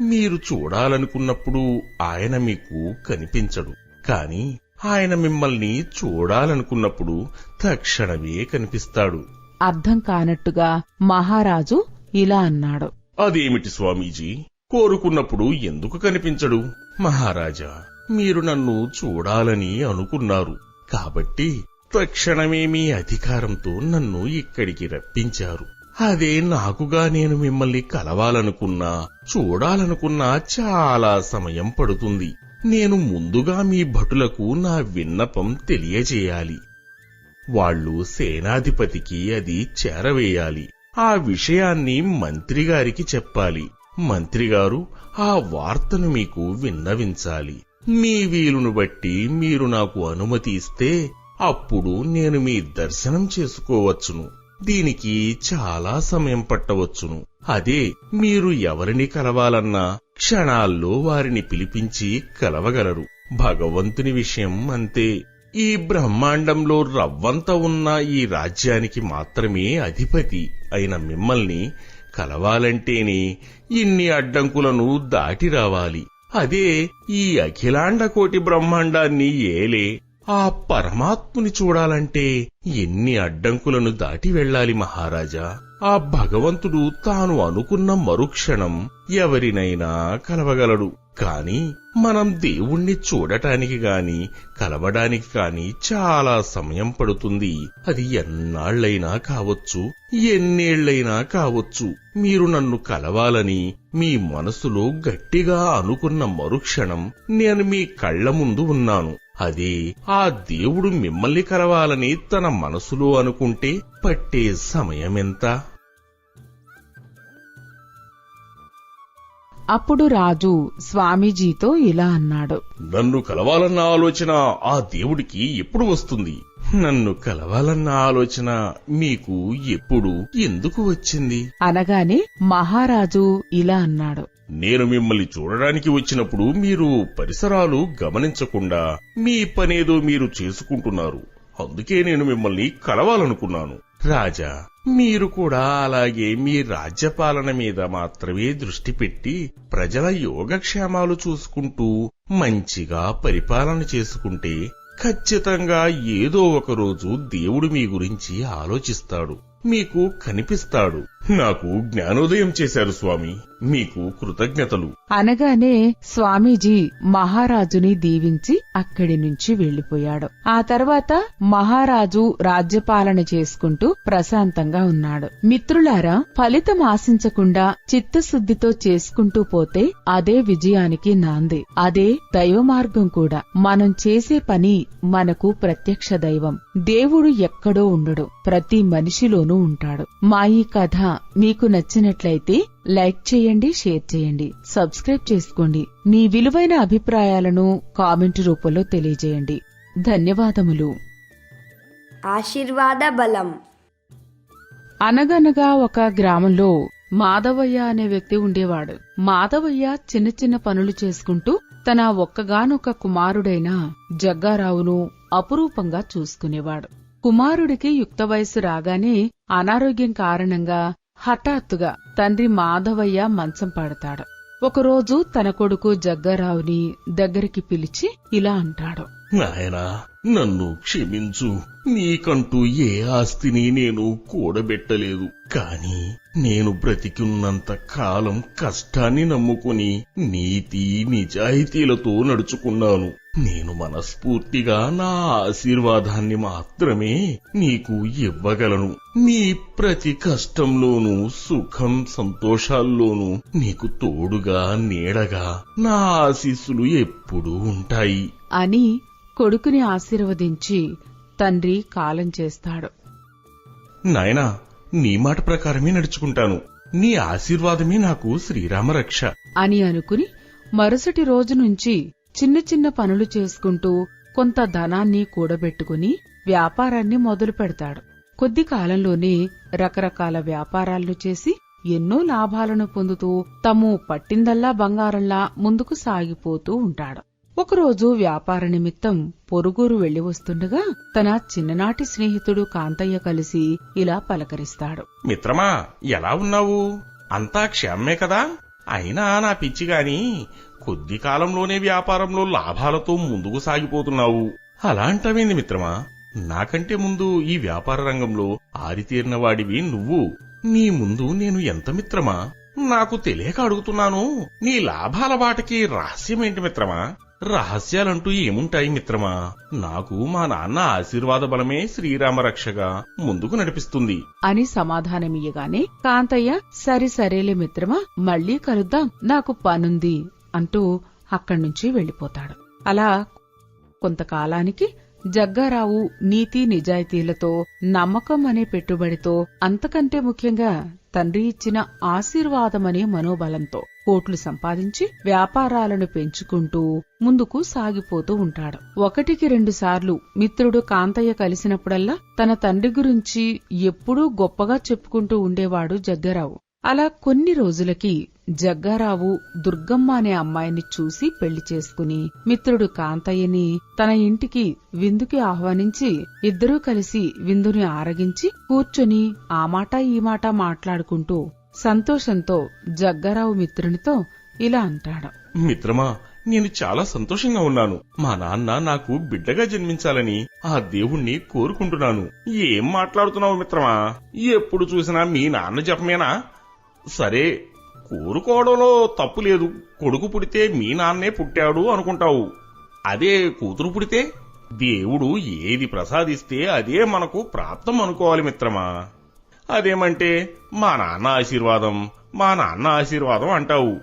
మీరు చూడాలనుకున్నప్పుడు ఆయన మీకు కనిపించడు. కాని ఆయన మిమ్మల్ని చూడాలనుకున్నప్పుడు తక్షణమే కనిపిస్తాడు. అర్థం కానట్టుగా మహారాజు ఇలా అన్నాడు. అదేమిటి స్వామీజీ, కోరుకున్నప్పుడు ఎందుకు కనిపించడు? మహారాజా, మీరు నన్ను చూడాలని అనుకున్నారు కాబట్టి తక్షణమే మీ అధికారంతో నన్ను ఇక్కడికి రప్పించారు. అదే నాకుగా నేను మిమ్మల్ని కలవాలనుకున్నా, చూడాలనుకున్నా చాలా సమయం పడుతుంది. నేను ముందుగా మీ భటులకు నా విన్నపం తెలియజేయాలి. వాళ్ళు సేనాధిపతికి అది చేరవేయాలి. ఆ విషయాన్ని మంత్రిగారికి చెప్పాలి. మంత్రిగారు ఆ వార్తను మీకు విన్నవించాలి. మీ వీలును బట్టి మీరు నాకు అనుమతి ఇస్తే అప్పుడు నేను మీ దర్శనం చేసుకోవచ్చును. దీనికి చాలా సమయం పట్టవచ్చును. అదే మీరు ఎవరిని కలవాలన్నా క్షణాల్లో వారిని పిలిపించి కలవగలరు. భగవంతుని విషయం అంతే. ఈ బ్రహ్మాండంలో రవ్వంత ఉన్న ఈ రాజ్యానికి మాత్రమే అధిపతి అయిన మిమ్మల్ని కలవాలంటేనే ఇన్ని అడ్డంకులను దాటి రావాలి. అదే ఈ అఖిలాండ కోటి బ్రహ్మాండాన్ని ఏలే ఆ పరమాత్ముని చూడాలంటే ఎన్ని అడ్డంకులను దాటి వెళ్ళాలి మహారాజా. ఆ భగవంతుడు తాను అనుకున్న మరుక్షణం ఎవరినైనా కలవగలడు. కాని మనం దేవుణ్ణి చూడటానికి గాని కలవడానికి కాని చాలా సమయం పడుతుంది. అది ఎన్నాళ్లైనా కావచ్చు, ఎన్నేళ్లైనా కావచ్చు. మీరు నన్ను కలవాలని మీ మనసులో గట్టిగా అనుకున్న మరుక్షణం నేను మీ కళ్ల ముందు ఉన్నాను. అదే ఆ దేవుడు మిమ్మల్ని కలవాలని తన మనసులో అనుకుంటే పట్టే సమయమెంత? అప్పుడు రాజు స్వామీజీతో ఇలా అన్నాడు. నన్ను కలవాలన్న ఆలోచన ఆ దేవుడికి ఎప్పుడు వస్తుంది? నన్ను కలవాలన్న ఆలోచన మీకు ఎప్పుడు ఎందుకు వచ్చింది? అనగానే మహారాజు ఇలా అన్నాడు. నేను మిమ్మల్ని చూడడానికి వచ్చినప్పుడు మీరు పరిసరాలు గమనించకుండా మీ పనేదో మీరు చేసుకుంటున్నారు. అందుకే నేను మిమ్మల్ని కలవాలనుకున్నాను. రాజా, మీరు కూడా అలాగే మీ రాజ్యపాలన మీద మాత్రమే దృష్టి పెట్టి ప్రజల యోగక్షేమాలు చూసుకుంటూ మంచిగా పరిపాలన చేసుకుంటే ఖచ్చితంగా ఏదో ఒక రోజు దేవుడు మీ గురించి ఆలోచిస్తాడు, మీకు కనిపిస్తాడు. నాకు జ్ఞానోదయం చేశారు స్వామి, మీకు కృతజ్ఞతలు. అనగానే స్వామీజీ మహారాజుని దీవించి అక్కడి నుంచి వెళ్లిపోయాడు. ఆ తర్వాత మహారాజు రాజ్యపాలన చేసుకుంటూ ప్రశాంతంగా ఉన్నాడు. మిత్రులారా, ఫలితం ఆశించకుండా చిత్తశుద్ధితో చేసుకుంటూ పోతే అదే విజయానికి నాంది. అదే దైవ మార్గం కూడా. మనం చేసే పని మనకు ప్రత్యక్ష దైవం. దేవుడు ఎక్కడో ఉండడు, ప్రతి మనిషిలోనూ ఉంటాడు. మా ఈ కథ మీకు నచ్చినట్లయితే లైక్ చేయండి, షేర్ చేయండి, సబ్స్క్రైబ్ చేసుకోండి. మీ విలువైన అభిప్రాయాలను కామెంట్ రూపంలో తెలియజేయండి. ధన్యవాదములు. ఆశీర్వాద బలం. అనగనగా ఒక గ్రామంలో మాధవయ్య అనే వ్యక్తి ఉండేవాడు. మాధవయ్య చిన్న చిన్న పనులు చేసుకుంటూ తన ఒక్కగానొక్క కుమారుడైన జగ్గారావును అపురూపంగా చూసుకునేవాడు. కుమారుడికి యుక్త వయస్సు రాగానే అనారోగ్యం కారణంగా హఠాత్తుగా తండ్రి మాధవయ్య మంచం పడతాడు. ఒకరోజు తన కొడుకు జగ్గారావుని దగ్గరికి పిలిచి ఇలా అంటాడు. నాయనా, నన్ను క్షమించు. నీకంటూ ఏ ఆస్తిని నేను కూడబెట్టలేదు. కాని నేను బ్రతికున్నంత కాలం కష్టాన్ని నమ్ముకుని నీతి నిజాయితీలతో నడుచుకున్నాను. నేను మనస్ఫూర్తిగా నా ఆశీర్వాదాన్ని మాత్రమే నీకు ఇవ్వగలను. నీ ప్రతి కష్టంలోనూ సుఖం సంతోషాల్లోనూ నీకు తోడుగా నీడగా నా ఆశీస్సులు ఎప్పుడూ ఉంటాయి అని కొడుకుని ఆశీర్వదించి తండ్రి కాలం చేస్తాడు. నాయనా, నీ మాట ప్రకారమే నడుచుకుంటాను. నీ ఆశీర్వాదమే నాకు శ్రీరామరక్ష అని అనుకుని మరుసటి రోజు నుంచి చిన్న చిన్న పనులు చేసుకుంటూ కొంత ధనాన్ని కూడబెట్టుకుని వ్యాపారాన్ని మొదలు పెడతాడు. కొద్ది కాలంలోనే రకరకాల వ్యాపారాలను చేసి ఎన్నో లాభాలను పొందుతూ తాము పట్టిందల్లా బంగారంలా ముందుకు సాగిపోతూ ఉంటాడు. ఒకరోజు వ్యాపార నిమిత్తం పొరుగురు వెళ్లి వస్తుండగా తన చిన్ననాటి స్నేహితుడు కాంతయ్య కలిసి ఇలా పలకరిస్తాడు. మిత్రమా, ఎలా ఉన్నావు? అంతా క్షేమమే కదా? అయినా నా పిచ్చిగాని కొద్ది కాలంలోనే వ్యాపారంలో లాభాలతో ముందుకు సాగిపోతున్నావు. అలా అంటావేంది మిత్రమా? నాకంటే ముందు ఈ వ్యాపార రంగంలో ఆరితేరిన వాడివి నువ్వు. నీ ముందు నేను ఎంత మిత్రమా? నాకు తెలియక అడుగుతున్నాను. నీ లాభాల బాటకి రహస్యమేంటి మిత్రమా? రహస్యాలంటూ ఏముంటాయి మిత్రమా? నాకు మా నాన్న ఆశీర్వాద బలమే శ్రీరామరక్షగా ముందుకు నడిపిస్తుంది అని సమాధానమియ్యగానే కాంతయ్య సరేలే మిత్రమా, మళ్లీ కలుద్దాం, నాకు పనుంది అంటూ అక్కడ్నుంచి వెళ్లిపోతాడు. అలా కొంతకాలానికి జగ్గారావు నీతి నిజాయితీలతో, నమ్మకం అనే పెట్టుబడితో, అంతకంటే ముఖ్యంగా తండ్రి ఇచ్చిన ఆశీర్వాదమనే మనోబలంతో కోట్లు సంపాదించి వ్యాపారాలను పెంచుకుంటూ ముందుకు సాగిపోతూ ఉంటాడు. 1-2 సార్లు మిత్రుడు కాంతయ్య కలిసినప్పుడల్లా తన తండ్రి గురించి ఎప్పుడూ గొప్పగా చెప్పుకుంటూ ఉండేవాడు జగ్గారావు. అలా కొన్ని రోజులకి జగ్గారావు దుర్గమ్మ అనే అమ్మాయిని చూసి పెళ్లి చేసుకుని మిత్రుడు కాంతయ్యని తన ఇంటికి విందుకి ఆహ్వానించి ఇద్దరూ కలిసి విందుని ఆరగించి కూర్చొని ఆ మాట ఈ మాట మాట్లాడుకుంటూ సంతోషంతో జగ్గారావు మిత్రునితో ఇలా అంటాడు. మిత్రమా, నేను చాలా సంతోషంగా ఉన్నాను. మా నాన్న నాకు బిడ్డగా జన్మించాలని ఆ దేవుణ్ణి కోరుకుంటున్నాను. ఏం మాట్లాడుతున్నావు మిత్రమా? ఎప్పుడు చూసినా మీ నాన్న జపమేనా? సరే, కోరుకోవడంలో తప్పు లేదు. కొడుకు పుడితే మీ నాన్నే పుట్టాడు అనుకుంటావు. అదే కూతురు పుడితే దేవుడు ఏది ప్రసాదిస్తే అదే మనకు ప్రాప్తం అనుకోవాలి మిత్రమా. అదేమంటే మా నాన్న ఆశీర్వాదం అంటావు.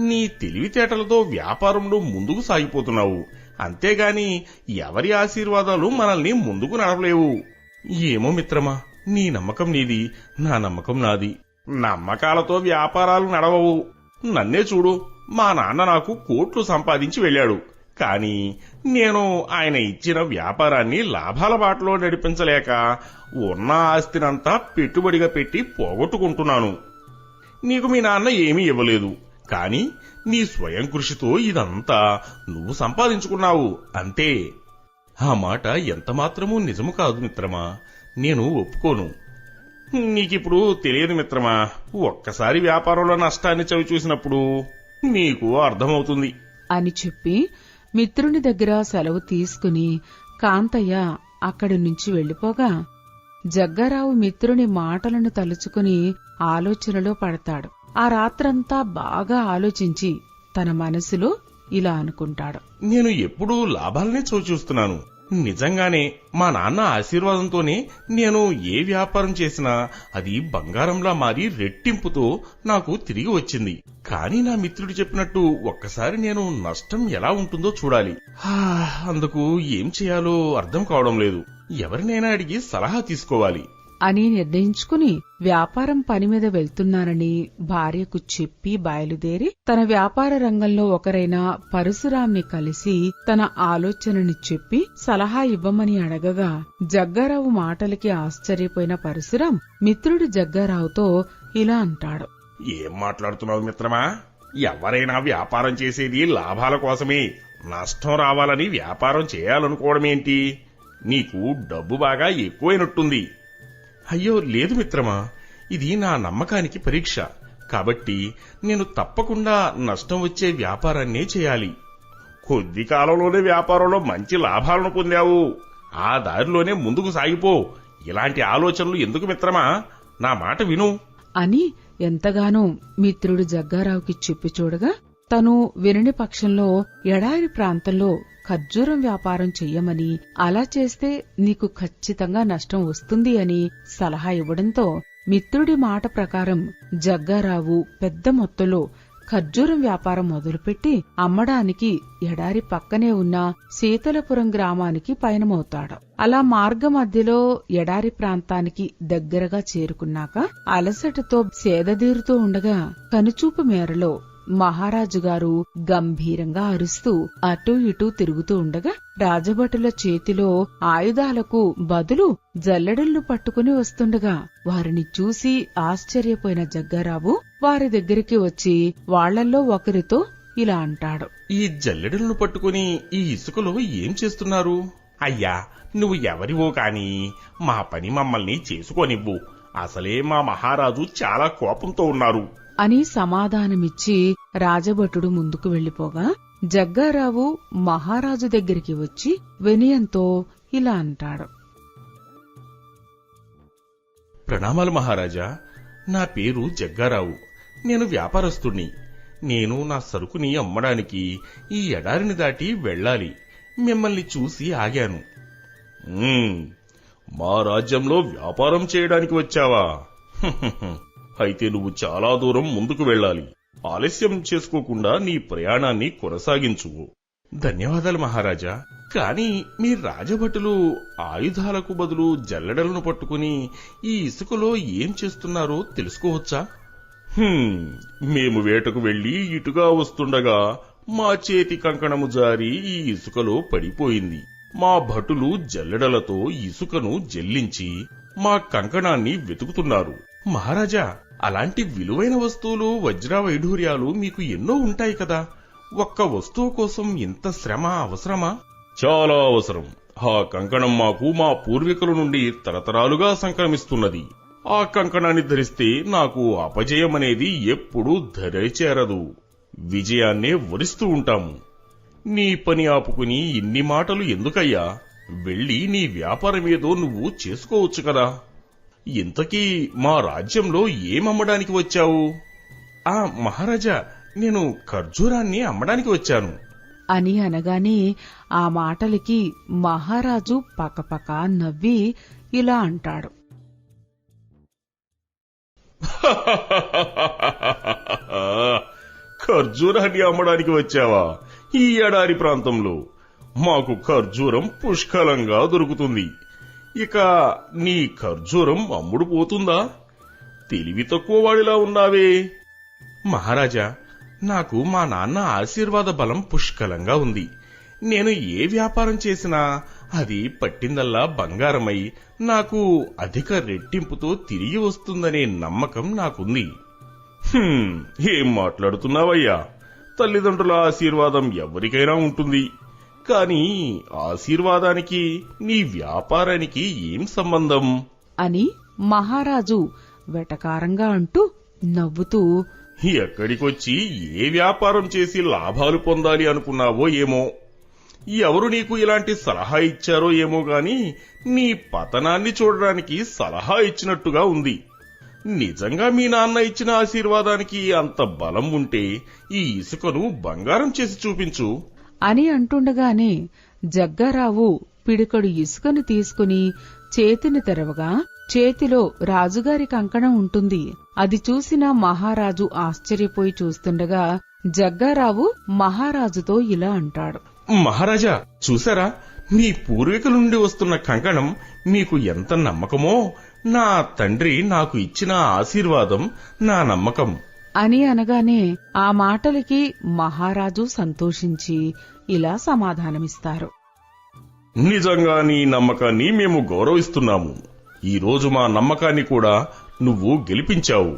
నీ తెలివితేటలతో వ్యాపారంలో ముందుకు సాగిపోతున్నావు. అంతేగాని ఎవరి ఆశీర్వాదాలు మనల్ని ముందుకు నడవలేవు. ఏమో మిత్రమా, నీ నమ్మకం నీది, నా నమ్మకం నాది. నమ్మకాలతో వ్యాపారాలు నడవవు. నన్నే చూడు, మా నాన్న నాకు కోట్లు సంపాదించి వెళ్ళాడు. కాని నేను ఆయన ఇచ్చిన వ్యాపారాన్ని లాభాల బాటలో నడిపించలేక ఉన్న ఆస్తినంతా పెట్టుబడిగా పెట్టి పోగొట్టుకుంటున్నాను. నీకు మీ నాన్న ఏమీ ఇవ్వలేదు, కాని నీ స్వయం కృషితో ఇదంతా నువ్వు సంపాదించుకున్నావు అంతే. ఆ మాట ఎంతమాత్రమూ నిజము కాదు మిత్రమా, నేను ఒప్పుకోను. నీకిప్పుడు తెలియదు మిత్రమా, ఒక్కసారి వ్యాపారంలో నష్టాన్ని చవి చూసినప్పుడు నీకు అర్థమవుతుంది అని చెప్పి మిత్రుని దగ్గర సెలవు తీసుకుని కాంతయ్య అక్కడి నుంచి వెళ్లిపోగా జగ్గారావు మిత్రుని మాటలను తలుచుకుని ఆలోచనలో పడతాడు. ఆ రాత్రంతా బాగా ఆలోచించి తన మనసులో ఇలా అనుకుంటాడు. నేను ఎప్పుడూ లాభాలనే చూస్తున్నాను. నిజంగానే మా నాన్న ఆశీర్వాదంతోనే నేను ఏ వ్యాపారం చేసినా అది బంగారంలా మారి రెట్టింపుతో నాకు తిరిగి వచ్చింది. కాని నా మిత్రుడు చెప్పినట్టు ఒక్కసారి నేను నష్టం ఎలా ఉంటుందో చూడాలి. అందుకు ఏం చేయాలో అర్థం కావడం లేదు. ఎవరినైనా అడిగి సలహా తీసుకోవాలి అని నిర్ణయించుకుని వ్యాపారం పని మీద వెళ్తున్నానని భార్యకు చెప్పి బయలుదేరి తన వ్యాపార రంగంలో ఒకరైన పరశురాంని కలిసి తన ఆలోచనని చెప్పి సలహా ఇవ్వమని అడగగా జగ్గారావు మాటలకి ఆశ్చర్యపోయిన పరశురాం మిత్రుడు జగ్గారావుతో ఇలా అంటాడు. ఏం మాట్లాడుతున్నావు మిత్రమా? ఎవరైనా వ్యాపారం చేసేది లాభాల కోసమే. నష్టం రావాలని వ్యాపారం చేయాలనుకోవడమేంటి? నీకు డబ్బు బాగా ఎక్కువైనట్టుంది. అయ్యో లేదు మిత్రమా, ఇది నా నమ్మకానికి పరీక్ష. కాబట్టి నేను తప్పకుండా నష్టం వచ్చే వ్యాపారాన్నే చేయాలి. కొద్ది కాలంలోనే వ్యాపారంలో మంచి లాభాలను పొందావు. ఆ దారిలోనే ముందుకు సాగిపో. ఇలాంటి ఆలోచనలు ఎందుకు మిత్రమా? నా మాట విను అని ఎంతగానో మిత్రుడు జగ్గారావుకి చెప్పి చూడగా తను వినని పక్షంలో ఎడారి ప్రాంతంలో ఖర్జూరం వ్యాపారం చెయ్యమని, అలా చేస్తే నీకు ఖచ్చితంగా నష్టం వస్తుంది అని సలహా ఇవ్వడంతో మిత్రుడి మాట ప్రకారం జగ్గారావు పెద్ద మొత్తంలో ఖర్జూరం వ్యాపారం మొదలుపెట్టి అమ్మడానికి ఎడారి పక్కనే ఉన్న శీతలపురం గ్రామానికి పయనమవుతాడు. అలా మార్గ మధ్యలో ఎడారి ప్రాంతానికి దగ్గరగా చేరుకున్నాక అలసటతో సేదదీరుతూ ఉండగా కనుచూపు మేరలో మహారాజు గారు గంభీరంగా అరుస్తూ అటూ ఇటూ తిరుగుతూ ఉండగా రాజభటుల చేతిలో ఆయుధాలకు బదులు జల్లెడలను పట్టుకుని వస్తుండగా వారిని చూసి ఆశ్చర్యపోయిన జగ్గారావు వారి దగ్గరికి వచ్చి వాళ్లల్లో ఒకరితో ఇలా అంటాడు. ఈ జల్లెడలను పట్టుకుని ఈ ఇసుకలో ఏం చేస్తున్నారు? అయ్యా, నువ్వు ఎవరివో కాని మా పని మమ్మల్ని చేసుకోనివ్వు. అసలే మా మహారాజు చాలా కోపంతో ఉన్నారు అని సమాధానమిచ్చి రాజభటుడు ముందుకు వెళ్లిపోగా జగ్గారావు మహారాజు దగ్గరికి వచ్చి వినయంతో ఇలా అంటాడు. ప్రణామాలు మహారాజా. నా పేరు జగ్గారావు. నేను వ్యాపారస్తుణ్ణి. నేను నా సరుకుని అమ్మడానికి ఈ ఎడారిని దాటి వెళ్లాలి. మిమ్మల్ని చూసి ఆగాను. మా రాజ్యంలో వ్యాపారం చేయడానికి వచ్చావా? అయితే నువ్వు చాలా దూరం ముందుకు వెళ్లాలి. ఆలస్యం చేసుకోకుండా నీ ప్రయాణాన్ని కొనసాగించు. ధన్యవాదాలు మహారాజా. కాని మీ రాజభటులు ఆయుధాలకు బదులు జల్లెడలను పట్టుకుని ఈ ఇసుకలో ఏం చేస్తున్నారో తెలుసుకోవచ్చా? మేము వేటకు వెళ్లి ఇటుగా వస్తుండగా మా చేతి కంకణము జారి ఈ ఇసుకలో పడిపోయింది. మా భటులు జల్లెడలతో ఇసుకను జల్లించి మా కంకణాన్ని వెతుకుతున్నారు. మహారాజా, అలాంటి విలువైన వస్తువులు, వజ్ర వైఢూర్యాలు మీకు ఎన్నో ఉంటాయి కదా. ఒక్క వస్తువు కోసం ఇంత శ్రమ అవసరమా? చాలా అవసరం. ఆ కంకణం మాకు మా పూర్వీకుల నుండి తరతరాలుగా సంక్రమిస్తున్నది. ఆ కంకణాన్ని ధరిస్తే నాకు అపజయమనేది ఎప్పుడూ ధరిచేరదు. విజయాన్నే వరిస్తూ ఉంటాము. నీ పని ఆపుకుని ఇన్ని మాటలు ఎందుకయ్యా? వెళ్లి నీ వ్యాపారమేదో నువ్వు చేసుకోవచ్చు కదా. ఇంతకీ మా రాజ్యంలో ఏమమ్మడానికి వచ్చావు? మహారాజా, నేను ఖర్జూరాన్ని అమ్మడానికి వచ్చాను అని అనగానే ఆ మాటలకి మహారాజు పకపక నవ్వి ఇలా అంటాడు. ఖర్జూరాన్ని అమ్మడానికి వచ్చావా? ఈ ఎడారి ప్రాంతంలో మాకు ఖర్జూరం పుష్కలంగా దొరుకుతుంది. ఇక నీ ఖర్జూరం అమ్ముడు పోతుందా? తెలివి తక్కువ వాడిలా ఉన్నావే. మహారాజా, నాకు మా నాన్న ఆశీర్వాద బలం పుష్కలంగా ఉంది. నేను ఏ వ్యాపారం చేసినా అది పట్టిందల్లా బంగారమై నాకు అధిక రెట్టింపుతో తిరిగి వస్తుందనే నమ్మకం నాకుంది. ఏం మాట్లాడుతున్నావయ్యా? తల్లిదండ్రుల ఆశీర్వాదం ఎవరికైనా ఉంటుంది. కాని ఆశీర్వాదానికి నీ వ్యాపారానికి ఏం సంబంధం? అని మహారాజు వెటకారంగా అంటూ నవ్వుతూ, ఎక్కడికొచ్చి ఏ వ్యాపారం చేసి లాభాలు పొందాలి అనుకున్నావో ఏమో. ఎవరు నీకు ఇలాంటి సలహా ఇచ్చారో ఏమో గాని నీ పతనాన్ని చూడడానికి సలహా ఇచ్చినట్టుగా ఉంది. నిజంగా మీ నాన్న ఇచ్చిన ఆశీర్వాదానికి అంత బలం ఉంటే ఈ ఇసుకను బంగారం చేసి చూపించు అని అంటుండగానే జగ్గారావు పిడికడు ఇసుకను తీసుకుని చేతిని తెరవగా చేతిలో రాజుగారి కంకణం ఉంటుంది. అది చూసిన మహారాజు ఆశ్చర్యపోయి చూస్తుండగా జగ్గారావు మహారాజుతో ఇలా అంటాడు. మహారాజా, చూసారా? మీ పూర్వీకుల నుండి వస్తున్న కంకణం మీకు ఎంత నమ్మకమో, నా తండ్రి నాకు ఇచ్చిన ఆశీర్వాదం నా నమ్మకం అని అనగానే ఆ మాటలకి మహారాజు సంతోషించి ఇలా సమాధానమిస్తారు. నిజంగా నీ నమ్మకాన్ని మేము గౌరవిస్తున్నాము. ఈ రోజు మా నమ్మకాన్ని కూడా నువ్వు గెలిపించావు.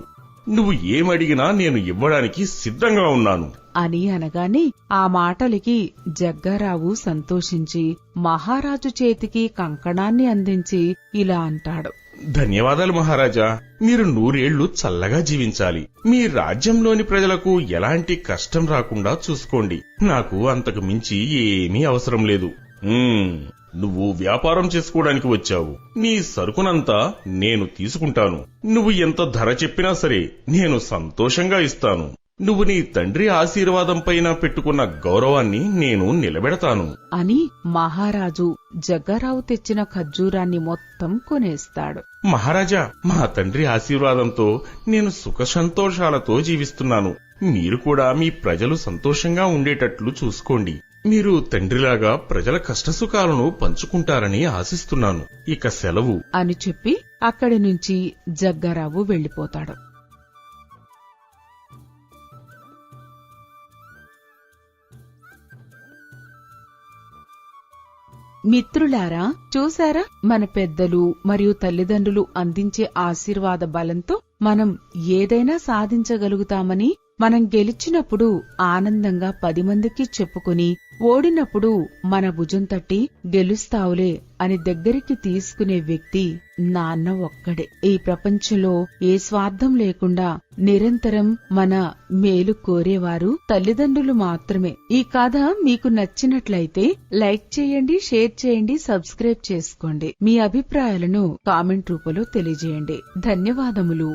నువ్వు ఏమడిగినా నేను ఇవ్వడానికి సిద్ధంగా ఉన్నాను అని అనగానే ఆ మాటలకి జగ్గారావు సంతోషించి మహారాజు చేతికి కంకణాన్ని అందించి ఇలా అంటాడు. ధన్యవాదాలు మహారాజా. మీరు 100 ఏళ్లు చల్లగా జీవించాలి. మీ రాజ్యంలోని ప్రజలకు ఎలాంటి కష్టం రాకుండా చూసుకోండి. నాకు అంతకు మించి ఏమీ అవసరం లేదు. నువ్వు వ్యాపారం చేసుకోవడానికి వచ్చావు. నీ సరుకునంతా నేను తీసుకుంటాను. నువ్వు ఎంత ధర చెప్పినా సరే నేను సంతోషంగా ఇస్తాను. నువ్వు నీ తండ్రి ఆశీర్వాదం పైన పెట్టుకున్న గౌరవాన్ని నేను నిలబెడతాను అని మహారాజు జగ్గారావు తెచ్చిన ఖర్జూరాన్ని మొత్తం కొనేస్తాడు. మహారాజా, మా తండ్రి ఆశీర్వాదంతో నేను సుఖ సంతోషాలతో జీవిస్తున్నాను. మీరు కూడా మీ ప్రజలు సంతోషంగా ఉండేటట్లు చూసుకోండి. మీరు తండ్రిలాగా ప్రజల కష్టసుఖాలను పంచుకుంటారని ఆశిస్తున్నాను. ఇక సెలవు అని చెప్పి అక్కడి నుంచి జగ్గారావు వెళ్లిపోతాడు. మిత్రులారా, చూసారా, మన పెద్దలు మరియు తల్లిదండ్రులు అందించే ఆశీర్వాద బలంతో మనం ఏదైనా సాధించగలుగుతామని, మనం గెలిచినప్పుడు ఆనందంగా 10 మందికి చెప్పుకుని, ఓడినప్పుడు మన భుజం తట్టి గెలుస్తావులే అని దగ్గరికి తీసుకునే వ్యక్తి నాన్న ఒక్కడే. ఈ ప్రపంచంలో ఏ స్వార్థం లేకుండా నిరంతరం మన మేలు కోరేవారు తల్లిదండ్రులు మాత్రమే. ఈ కథ మీకు నచ్చినట్లయితే లైక్ చేయండి, షేర్ చేయండి, సబ్స్క్రైబ్ చేసుకోండి. మీ అభిప్రాయాలను కామెంట్ రూపంలో తెలియజేయండి. ధన్యవాదములు.